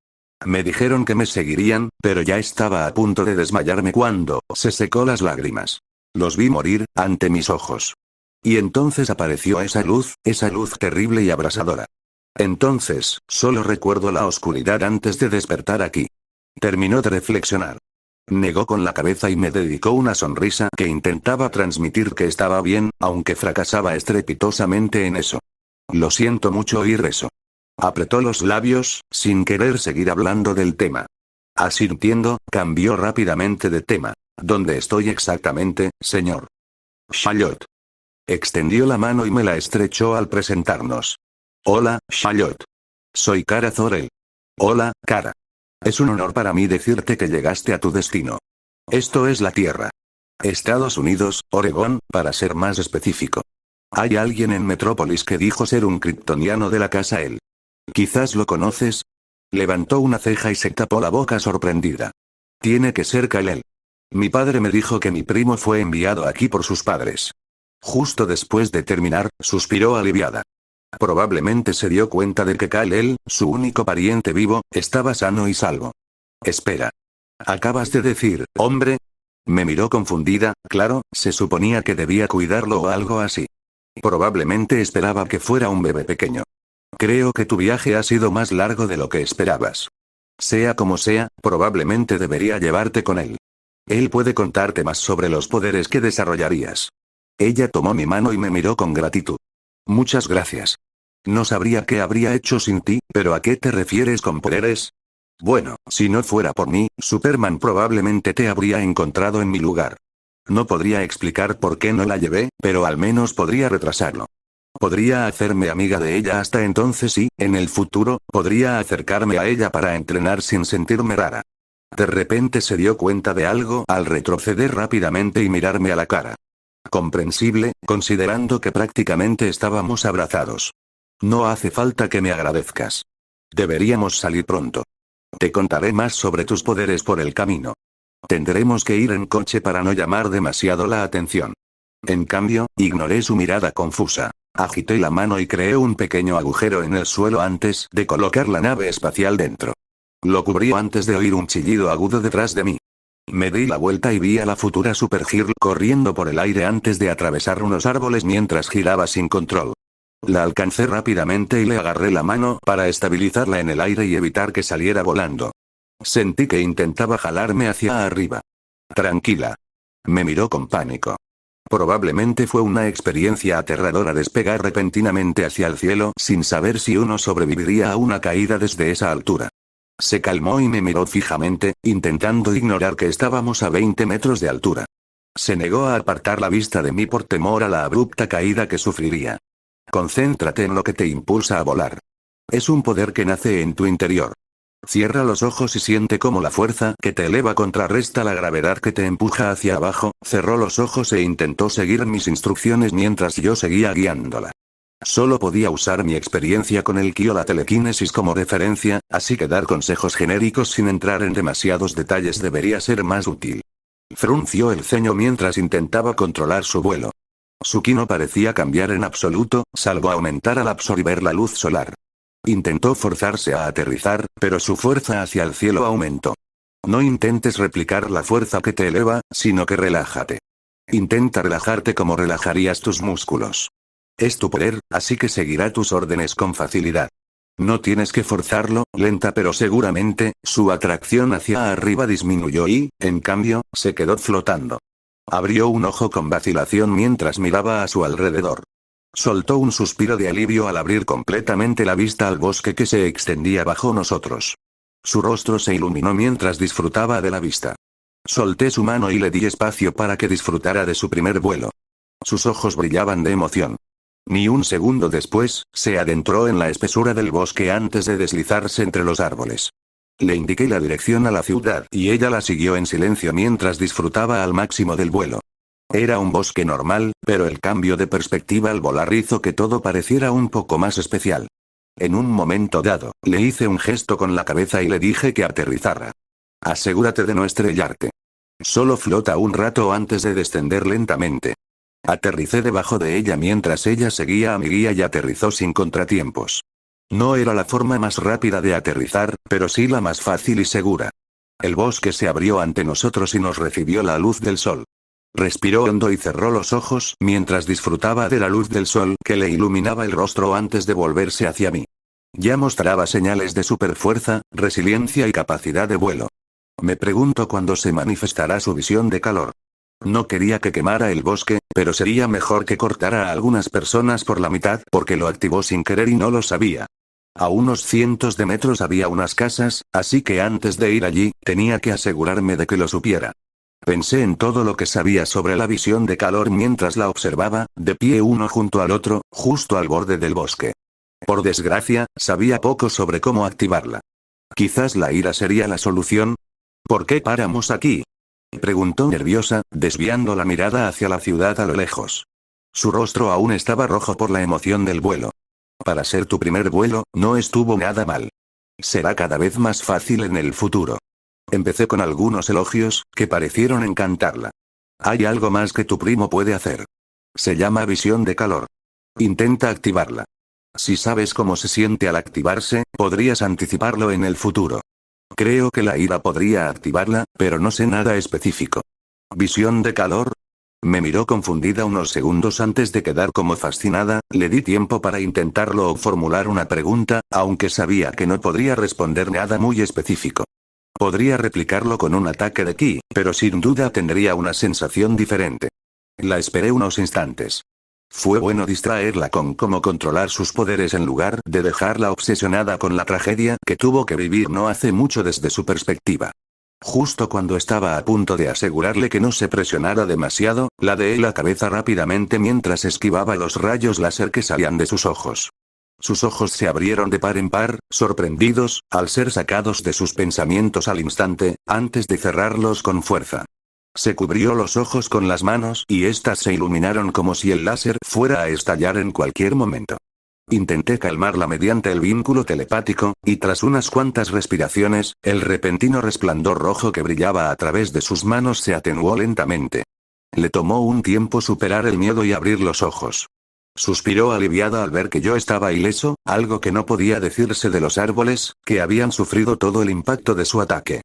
Me dijeron que me seguirían, pero ya estaba a punto de desmayarme cuando se secó las lágrimas. Los vi morir, ante mis ojos. Y entonces apareció esa luz terrible y abrasadora. Entonces, solo recuerdo la oscuridad antes de despertar aquí. Terminó de reflexionar. Negó con la cabeza y me dedicó una sonrisa que intentaba transmitir que estaba bien, aunque fracasaba estrepitosamente en eso. Lo siento mucho oír eso. Apretó los labios, sin querer seguir hablando del tema. Asintiendo, cambió rápidamente de tema. ¿Dónde estoy exactamente, señor Charlotte? Extendió la mano y me la estrechó al presentarnos. Hola, Charlotte. Soy Kara Zor-El. Hola, Kara. Es un honor para mí decirte que llegaste a tu destino. Esto es la Tierra. Estados Unidos, Oregón, para ser más específico. Hay alguien en Metrópolis que dijo ser un kryptoniano de la casa El. Quizás lo conoces. Levantó una ceja y se tapó la boca sorprendida. Tiene que ser Kal-El. Mi padre me dijo que mi primo fue enviado aquí por sus padres. Justo después de terminar, suspiró aliviada. Probablemente se dio cuenta de que Kal-El, su único pariente vivo, estaba sano y salvo. Espera. ¿Acabas de decir, hombre? Me miró confundida, claro, se suponía que debía cuidarlo o algo así. Probablemente esperaba que fuera un bebé pequeño. Creo que tu viaje ha sido más largo de lo que esperabas. Sea como sea, probablemente debería llevarte con él. Él puede contarte más sobre los poderes que desarrollarías. Ella tomó mi mano y me miró con gratitud. Muchas gracias. No sabría qué habría hecho sin ti, pero ¿a qué te refieres con poderes? Bueno, si no fuera por mí, Superman probablemente te habría encontrado en mi lugar. No podría explicar por qué no la llevé, pero al menos podría retrasarlo. Podría hacerme amiga de ella hasta entonces y, en el futuro, podría acercarme a ella para entrenar sin sentirme rara. De repente se dio cuenta de algo al retroceder rápidamente y mirarme a la cara. Comprensible, considerando que prácticamente estábamos abrazados. No hace falta que me agradezcas. Deberíamos salir pronto. Te contaré más sobre tus poderes por el camino. Tendremos que ir en coche para no llamar demasiado la atención. En cambio, ignoré su mirada confusa. Agité la mano y creé un pequeño agujero en el suelo antes de colocar la nave espacial dentro. Lo cubrió antes de oír un chillido agudo detrás de mí. Me di la vuelta y vi a la futura Supergirl corriendo por el aire antes de atravesar unos árboles mientras giraba sin control. La alcancé rápidamente y le agarré la mano para estabilizarla en el aire y evitar que saliera volando. Sentí que intentaba jalarme hacia arriba. Tranquila. Me miró con pánico. Probablemente fue una experiencia aterradora despegar repentinamente hacia el cielo sin saber si uno sobreviviría a una caída desde esa altura. Se calmó y me miró fijamente, intentando ignorar que estábamos a 20 metros de altura. Se negó a apartar la vista de mí por temor a la abrupta caída que sufriría. Concéntrate en lo que te impulsa a volar. Es un poder que nace en tu interior. Cierra los ojos y siente cómo la fuerza que te eleva contrarresta la gravedad que te empuja hacia abajo. Cerró los ojos e intentó seguir mis instrucciones mientras yo seguía guiándola. Solo podía usar mi experiencia con el ki o la telequinesis como referencia, así que dar consejos genéricos sin entrar en demasiados detalles debería ser más útil. Frunció el ceño mientras intentaba controlar su vuelo. Su ki no parecía cambiar en absoluto, salvo aumentar al absorber la luz solar. Intentó forzarse a aterrizar, pero su fuerza hacia el cielo aumentó. No intentes replicar la fuerza que te eleva, sino que relájate. Intenta relajarte como relajarías tus músculos. Es tu poder, así que seguirá tus órdenes con facilidad. No tienes que forzarlo, lenta pero seguramente, su atracción hacia arriba disminuyó y, en cambio, se quedó flotando. Abrió un ojo con vacilación mientras miraba a su alrededor. Soltó un suspiro de alivio al abrir completamente la vista al bosque que se extendía bajo nosotros. Su rostro se iluminó mientras disfrutaba de la vista. Solté su mano y le di espacio para que disfrutara de su primer vuelo. Sus ojos brillaban de emoción. Ni un segundo después, se adentró en la espesura del bosque antes de deslizarse entre los árboles. Le indiqué la dirección a la ciudad y ella la siguió en silencio mientras disfrutaba al máximo del vuelo. Era un bosque normal, pero el cambio de perspectiva al volar hizo que todo pareciera un poco más especial. En un momento dado, le hice un gesto con la cabeza y le dije que aterrizara. Asegúrate de no estrellarte. Solo flota un rato antes de descender lentamente. Aterricé debajo de ella mientras ella seguía a mi guía y aterrizó sin contratiempos. No era la forma más rápida de aterrizar, pero sí la más fácil y segura. El bosque se abrió ante nosotros y nos recibió la luz del sol. Respiró hondo y cerró los ojos mientras disfrutaba de la luz del sol que le iluminaba el rostro antes de volverse hacia mí. Ya mostraba señales de superfuerza, resiliencia y capacidad de vuelo. Me pregunto cuándo se manifestará su visión de calor. No quería que quemara el bosque, pero sería mejor que cortara a algunas personas por la mitad porque lo activó sin querer y no lo sabía. A unos cientos de metros había unas casas, así que antes de ir allí, tenía que asegurarme de que lo supiera. Pensé en todo lo que sabía sobre la visión de calor mientras la observaba, de pie uno junto al otro, justo al borde del bosque. Por desgracia, sabía poco sobre cómo activarla. Quizás la ira sería la solución. ¿Por qué paramos aquí?, preguntó nerviosa, desviando la mirada hacia la ciudad a lo lejos. Su rostro aún estaba rojo por la emoción del vuelo. Para ser tu primer vuelo, no estuvo nada mal. Será cada vez más fácil en el futuro. Empecé con algunos elogios, que parecieron encantarla. Hay algo más que tu primo puede hacer. Se llama visión de calor. Intenta activarla. Si sabes cómo se siente al activarse, podrías anticiparlo en el futuro. Creo que la ira podría activarla, pero no sé nada específico. ¿Visión de calor? Me miró confundida unos segundos antes de quedar como fascinada, le di tiempo para intentarlo o formular una pregunta, aunque sabía que no podría responder nada muy específico. Podría replicarlo con un ataque de ki, pero sin duda tendría una sensación diferente. La esperé unos instantes. Fue bueno distraerla con cómo controlar sus poderes en lugar de dejarla obsesionada con la tragedia que tuvo que vivir no hace mucho desde su perspectiva. Justo cuando estaba a punto de asegurarle que no se presionara demasiado, ladeé la cabeza rápidamente mientras esquivaba los rayos láser que salían de sus ojos. Sus ojos se abrieron de par en par, sorprendidos, al ser sacados de sus pensamientos al instante, antes de cerrarlos con fuerza. Se cubrió los ojos con las manos y éstas se iluminaron como si el láser fuera a estallar en cualquier momento. Intenté calmarla mediante el vínculo telepático, y tras unas cuantas respiraciones, el repentino resplandor rojo que brillaba a través de sus manos se atenuó lentamente. Le tomó un tiempo superar el miedo y abrir los ojos. Suspiró aliviada al ver que yo estaba ileso, algo que no podía decirse de los árboles, que habían sufrido todo el impacto de su ataque.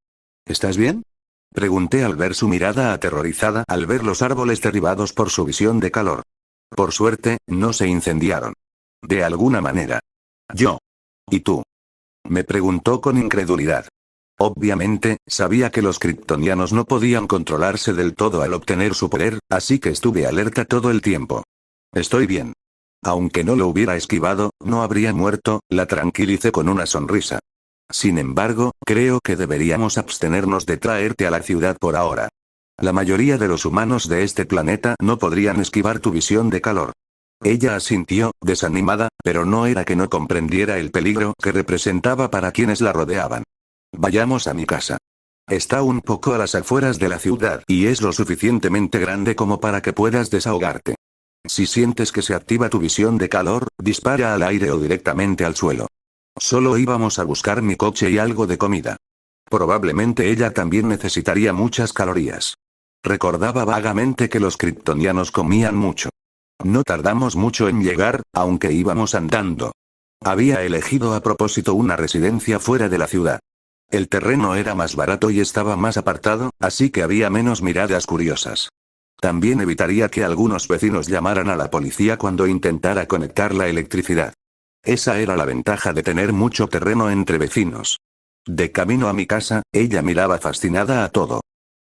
¿Estás bien?, pregunté al ver su mirada aterrorizada al ver los árboles derribados por su visión de calor. Por suerte, no se incendiaron. De alguna manera. Yo. ¿Y tú?, me preguntó con incredulidad. Obviamente, sabía que los kryptonianos no podían controlarse del todo al obtener su poder, así que estuve alerta todo el tiempo. Estoy bien. Aunque no lo hubiera esquivado, no habría muerto, la tranquilicé con una sonrisa. Sin embargo, creo que deberíamos abstenernos de traerte a la ciudad por ahora. La mayoría de los humanos de este planeta no podrían esquivar tu visión de calor. Ella asintió, desanimada, pero no era que no comprendiera el peligro que representaba para quienes la rodeaban. Vayamos a mi casa. Está un poco a las afueras de la ciudad y es lo suficientemente grande como para que puedas desahogarte. Si sientes que se activa tu visión de calor, dispara al aire o directamente al suelo. Solo íbamos a buscar mi coche y algo de comida. Probablemente ella también necesitaría muchas calorías. Recordaba vagamente que los kryptonianos comían mucho. No tardamos mucho en llegar, aunque íbamos andando. Había elegido a propósito una residencia fuera de la ciudad. El terreno era más barato y estaba más apartado, así que había menos miradas curiosas. También evitaría que algunos vecinos llamaran a la policía cuando intentara conectar la electricidad. Esa era la ventaja de tener mucho terreno entre vecinos. De camino a mi casa, ella miraba fascinada a todo.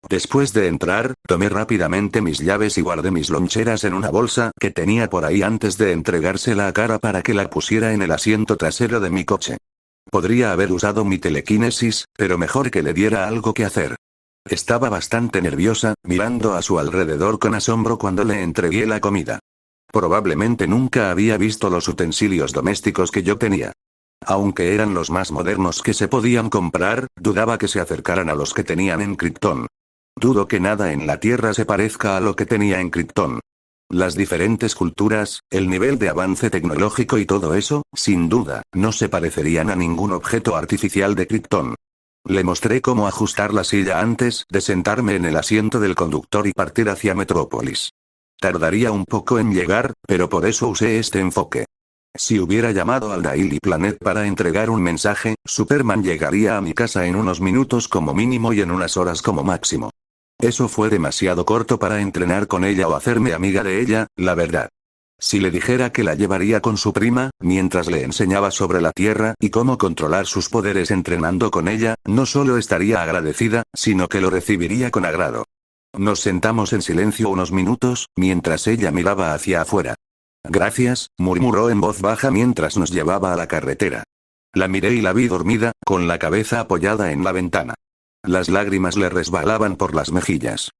Después de entrar, tomé rápidamente mis llaves y guardé mis loncheras en una bolsa que tenía por ahí antes de entregársela a Kara para que la pusiera en el asiento trasero de mi coche. Podría haber usado mi telequinesis, pero mejor que le diera algo que hacer. Estaba bastante nerviosa, mirando a su alrededor con asombro cuando le entregué la comida. Probablemente nunca había visto los utensilios domésticos que yo tenía. Aunque eran los más modernos que se podían comprar, dudaba que se acercaran a los que tenían en Krypton. Dudo que nada en la Tierra se parezca a lo que tenía en Krypton. Las diferentes culturas, el nivel de avance tecnológico y todo eso, sin duda, no se parecerían a ningún objeto artificial de Krypton. Le mostré cómo ajustar la silla antes de sentarme en el asiento del conductor y partir hacia Metrópolis. Tardaría un poco en llegar, pero por eso usé este enfoque. Si hubiera llamado al Daily Planet para entregar un mensaje, Superman llegaría a mi casa en unos minutos como mínimo y en unas horas como máximo. Eso fue demasiado corto para entrenar con ella o hacerme amiga de ella, la verdad. Si le dijera que la llevaría con su prima, mientras le enseñaba sobre la Tierra y cómo controlar sus poderes entrenando con ella, no solo estaría agradecida, sino que lo recibiría con agrado. Nos sentamos en silencio unos minutos, mientras ella miraba hacia afuera. Gracias, murmuró en voz baja mientras nos llevaba a la carretera. La miré y la vi dormida, con la cabeza apoyada en la ventana. Las lágrimas le resbalaban por las mejillas.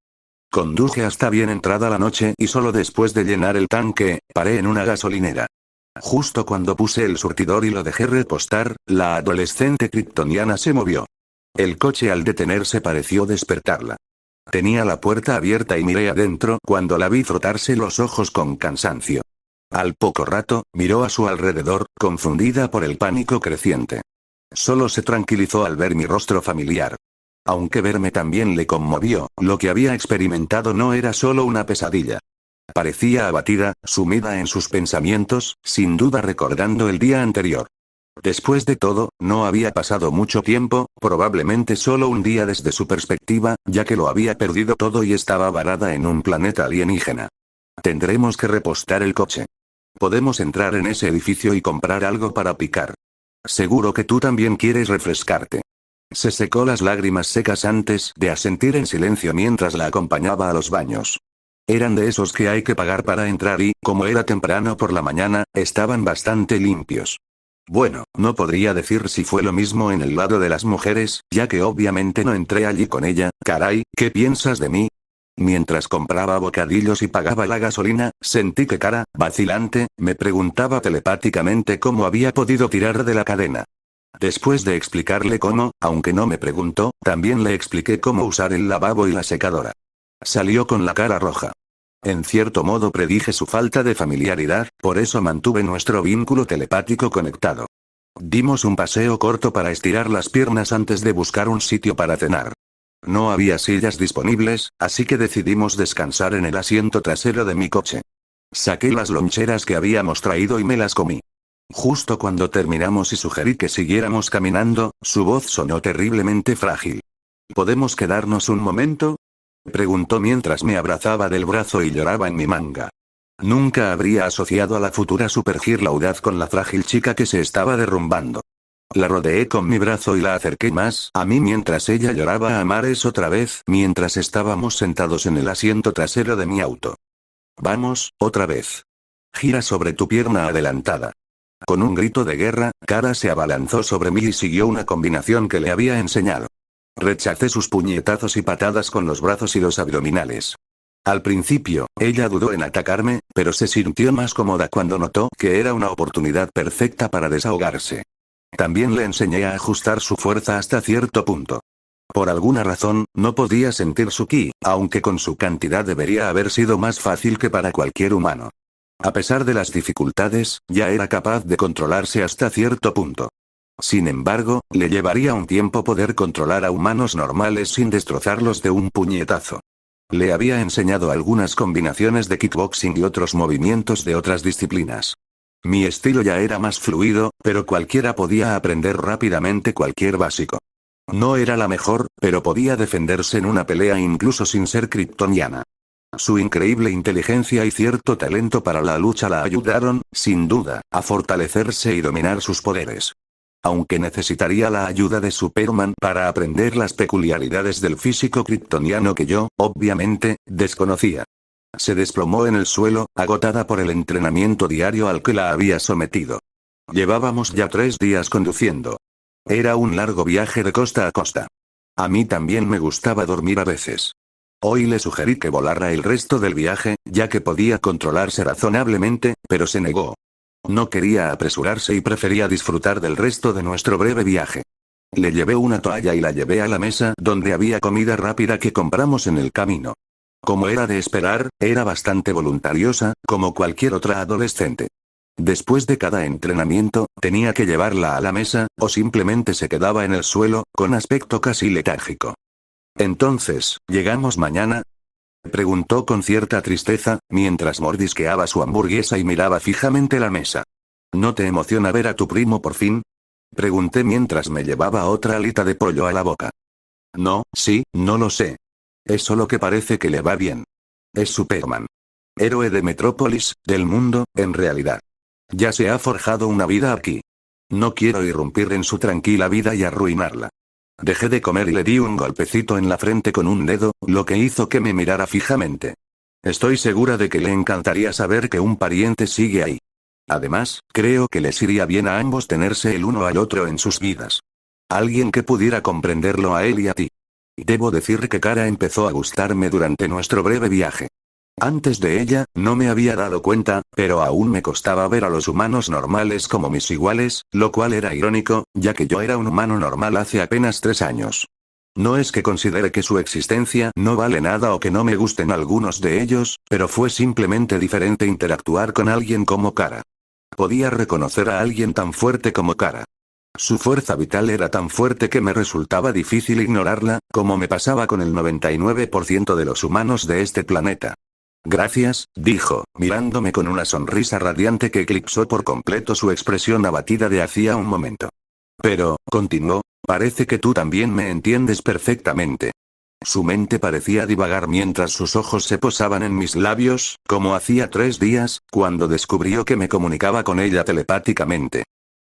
Conduje hasta bien entrada la noche y solo después de llenar el tanque, paré en una gasolinera. Justo cuando puse el surtidor y lo dejé repostar, la adolescente kryptoniana se movió. El coche al detenerse pareció despertarla. Tenía la puerta abierta y miré adentro cuando la vi frotarse los ojos con cansancio. Al poco rato, miró a su alrededor, confundida por el pánico creciente. Solo se tranquilizó al ver mi rostro familiar. Aunque verme también le conmovió, lo que había experimentado no era solo una pesadilla. Parecía abatida, sumida en sus pensamientos, sin duda recordando el día anterior. Después de todo, no había pasado mucho tiempo, probablemente solo un día desde su perspectiva, ya que lo había perdido todo y estaba varada en un planeta alienígena. Tendremos que repostar el coche. Podemos entrar en ese edificio y comprar algo para picar. Seguro que tú también quieres refrescarte. Se secó las lágrimas secas antes de asentir en silencio mientras la acompañaba a los baños. Eran de esos que hay que pagar para entrar y, como era temprano por la mañana, estaban bastante limpios. Bueno, no podría decir si fue lo mismo en el lado de las mujeres, ya que obviamente no entré allí con ella. Caray, ¿qué piensas de mí? Mientras compraba bocadillos y pagaba la gasolina, sentí que Kara, vacilante, me preguntaba telepáticamente cómo había podido tirar de la cadena. Después de explicarle cómo, aunque no me preguntó, también le expliqué cómo usar el lavabo y la secadora. Salió con la cara roja. En cierto modo predije su falta de familiaridad, por eso mantuve nuestro vínculo telepático conectado. Dimos un paseo corto para estirar las piernas antes de buscar un sitio para cenar. No había sillas disponibles, así que decidimos descansar en el asiento trasero de mi coche. Saqué las loncheras que habíamos traído y me las comí. Justo cuando terminamos y sugerí que siguiéramos caminando, su voz sonó terriblemente frágil. ¿Podemos quedarnos un momento?, preguntó mientras me abrazaba del brazo y lloraba en mi manga. Nunca habría asociado a la futura Supergirl Audaz con la frágil chica que se estaba derrumbando. La rodeé con mi brazo y la acerqué más a mí mientras ella lloraba a mares otra vez, mientras estábamos sentados en el asiento trasero de mi auto. Vamos, otra vez. Gira sobre tu pierna adelantada. Con un grito de guerra, Kara se abalanzó sobre mí y siguió una combinación que le había enseñado. Rechacé sus puñetazos y patadas con los brazos y los abdominales. Al principio, ella dudó en atacarme, pero se sintió más cómoda cuando notó que era una oportunidad perfecta para desahogarse. También le enseñé a ajustar su fuerza hasta cierto punto. Por alguna razón, no podía sentir su ki, aunque con su cantidad debería haber sido más fácil que para cualquier humano. A pesar de las dificultades, ya era capaz de controlarse hasta cierto punto. Sin embargo, le llevaría un tiempo poder controlar a humanos normales sin destrozarlos de un puñetazo. Le había enseñado algunas combinaciones de kickboxing y otros movimientos de otras disciplinas. Mi estilo ya era más fluido, pero cualquiera podía aprender rápidamente cualquier básico. No era la mejor, pero podía defenderse en una pelea incluso sin ser kryptoniana. Su increíble inteligencia y cierto talento para la lucha la ayudaron, sin duda, a fortalecerse y dominar sus poderes. Aunque necesitaría la ayuda de Superman para aprender las peculiaridades del físico kryptoniano que yo, obviamente, desconocía. Se desplomó en el suelo, agotada por el entrenamiento diario al que la había sometido. Llevábamos ya 3 días conduciendo. Era un largo viaje de costa a costa. A mí también me gustaba dormir a veces. Hoy le sugerí que volara el resto del viaje, ya que podía controlarse razonablemente, pero se negó. No quería apresurarse y prefería disfrutar del resto de nuestro breve viaje. Le llevé una toalla y la llevé a la mesa donde había comida rápida que compramos en el camino. Como era de esperar, era bastante voluntariosa, como cualquier otra adolescente. Después de cada entrenamiento, tenía que llevarla a la mesa, o simplemente se quedaba en el suelo, con aspecto casi letárgico. Entonces, ¿llegamos mañana?, preguntó con cierta tristeza, mientras mordisqueaba su hamburguesa y miraba fijamente la mesa. ¿No te emociona ver a tu primo por fin?, pregunté mientras me llevaba otra alita de pollo a la boca. No, sí, no lo sé. Es solo que parece que le va bien. Es Superman. Héroe de Metrópolis, del mundo, en realidad. Ya se ha forjado una vida aquí. No quiero irrumpir en su tranquila vida y arruinarla. Dejé de comer y le di un golpecito en la frente con un dedo, lo que hizo que me mirara fijamente. Estoy segura de que le encantaría saber que un pariente sigue ahí. Además, creo que les iría bien a ambos tenerse el uno al otro en sus vidas. Alguien que pudiera comprenderlo a él y a ti. Debo decir que Kara empezó a gustarme durante nuestro breve viaje. Antes de ella, no me había dado cuenta, pero aún me costaba ver a los humanos normales como mis iguales, lo cual era irónico, ya que yo era un humano normal hace apenas 3 años. No es que considere que su existencia no vale nada o que no me gusten algunos de ellos, pero fue simplemente diferente interactuar con alguien como Kara. Podía reconocer a alguien tan fuerte como Kara. Su fuerza vital era tan fuerte que me resultaba difícil ignorarla, como me pasaba con el 99% de los humanos de este planeta. Gracias, dijo, mirándome con una sonrisa radiante que eclipsó por completo su expresión abatida de hacía un momento. Pero, continuó, parece que tú también me entiendes perfectamente. Su mente parecía divagar mientras sus ojos se posaban en mis labios, como hacía 3 días, cuando descubrió que me comunicaba con ella telepáticamente.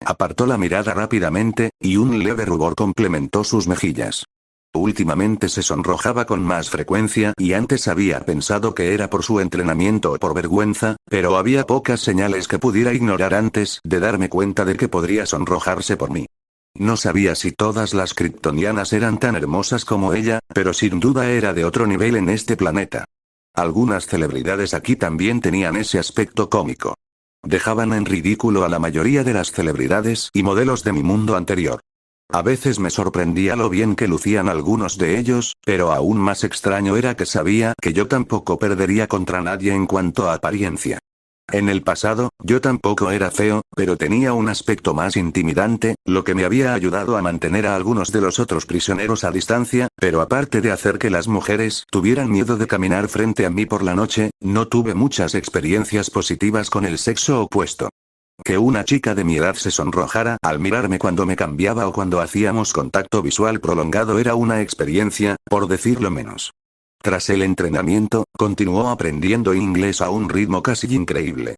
Apartó la mirada rápidamente, y un leve rubor complementó sus mejillas. Últimamente se sonrojaba con más frecuencia y antes había pensado que era por su entrenamiento o por vergüenza, pero había pocas señales que pudiera ignorar antes de darme cuenta de que podría sonrojarse por mí. No sabía si todas las kryptonianas eran tan hermosas como ella, pero sin duda era de otro nivel en este planeta. Algunas celebridades aquí también tenían ese aspecto cómico. Dejaban en ridículo a la mayoría de las celebridades y modelos de mi mundo anterior. A veces me sorprendía lo bien que lucían algunos de ellos, pero aún más extraño era que sabía que yo tampoco perdería contra nadie en cuanto a apariencia. En el pasado, yo tampoco era feo, pero tenía un aspecto más intimidante, lo que me había ayudado a mantener a algunos de los otros prisioneros a distancia, pero aparte de hacer que las mujeres tuvieran miedo de caminar frente a mí por la noche, no tuve muchas experiencias positivas con el sexo opuesto. Que una chica de mi edad se sonrojara al mirarme cuando me cambiaba o cuando hacíamos contacto visual prolongado era una experiencia, por decirlo menos. Tras el entrenamiento, continuó aprendiendo inglés a un ritmo casi increíble.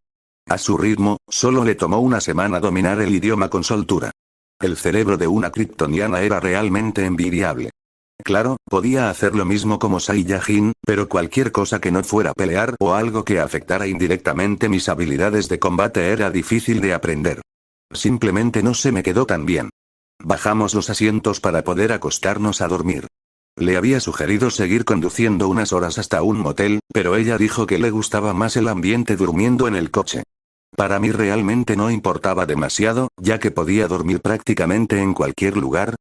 A su ritmo, solo le tomó una semana dominar el idioma con soltura. El cerebro de una kryptoniana era realmente envidiable. Claro, podía hacer lo mismo como Saiyajin, pero cualquier cosa que no fuera pelear o algo que afectara indirectamente mis habilidades de combate era difícil de aprender. Simplemente no se me quedó tan bien. Bajamos los asientos para poder acostarnos a dormir. Le había sugerido seguir conduciendo unas horas hasta un motel, pero ella dijo que le gustaba más el ambiente durmiendo en el coche. Para mí realmente no importaba demasiado, ya que podía dormir prácticamente en cualquier lugar,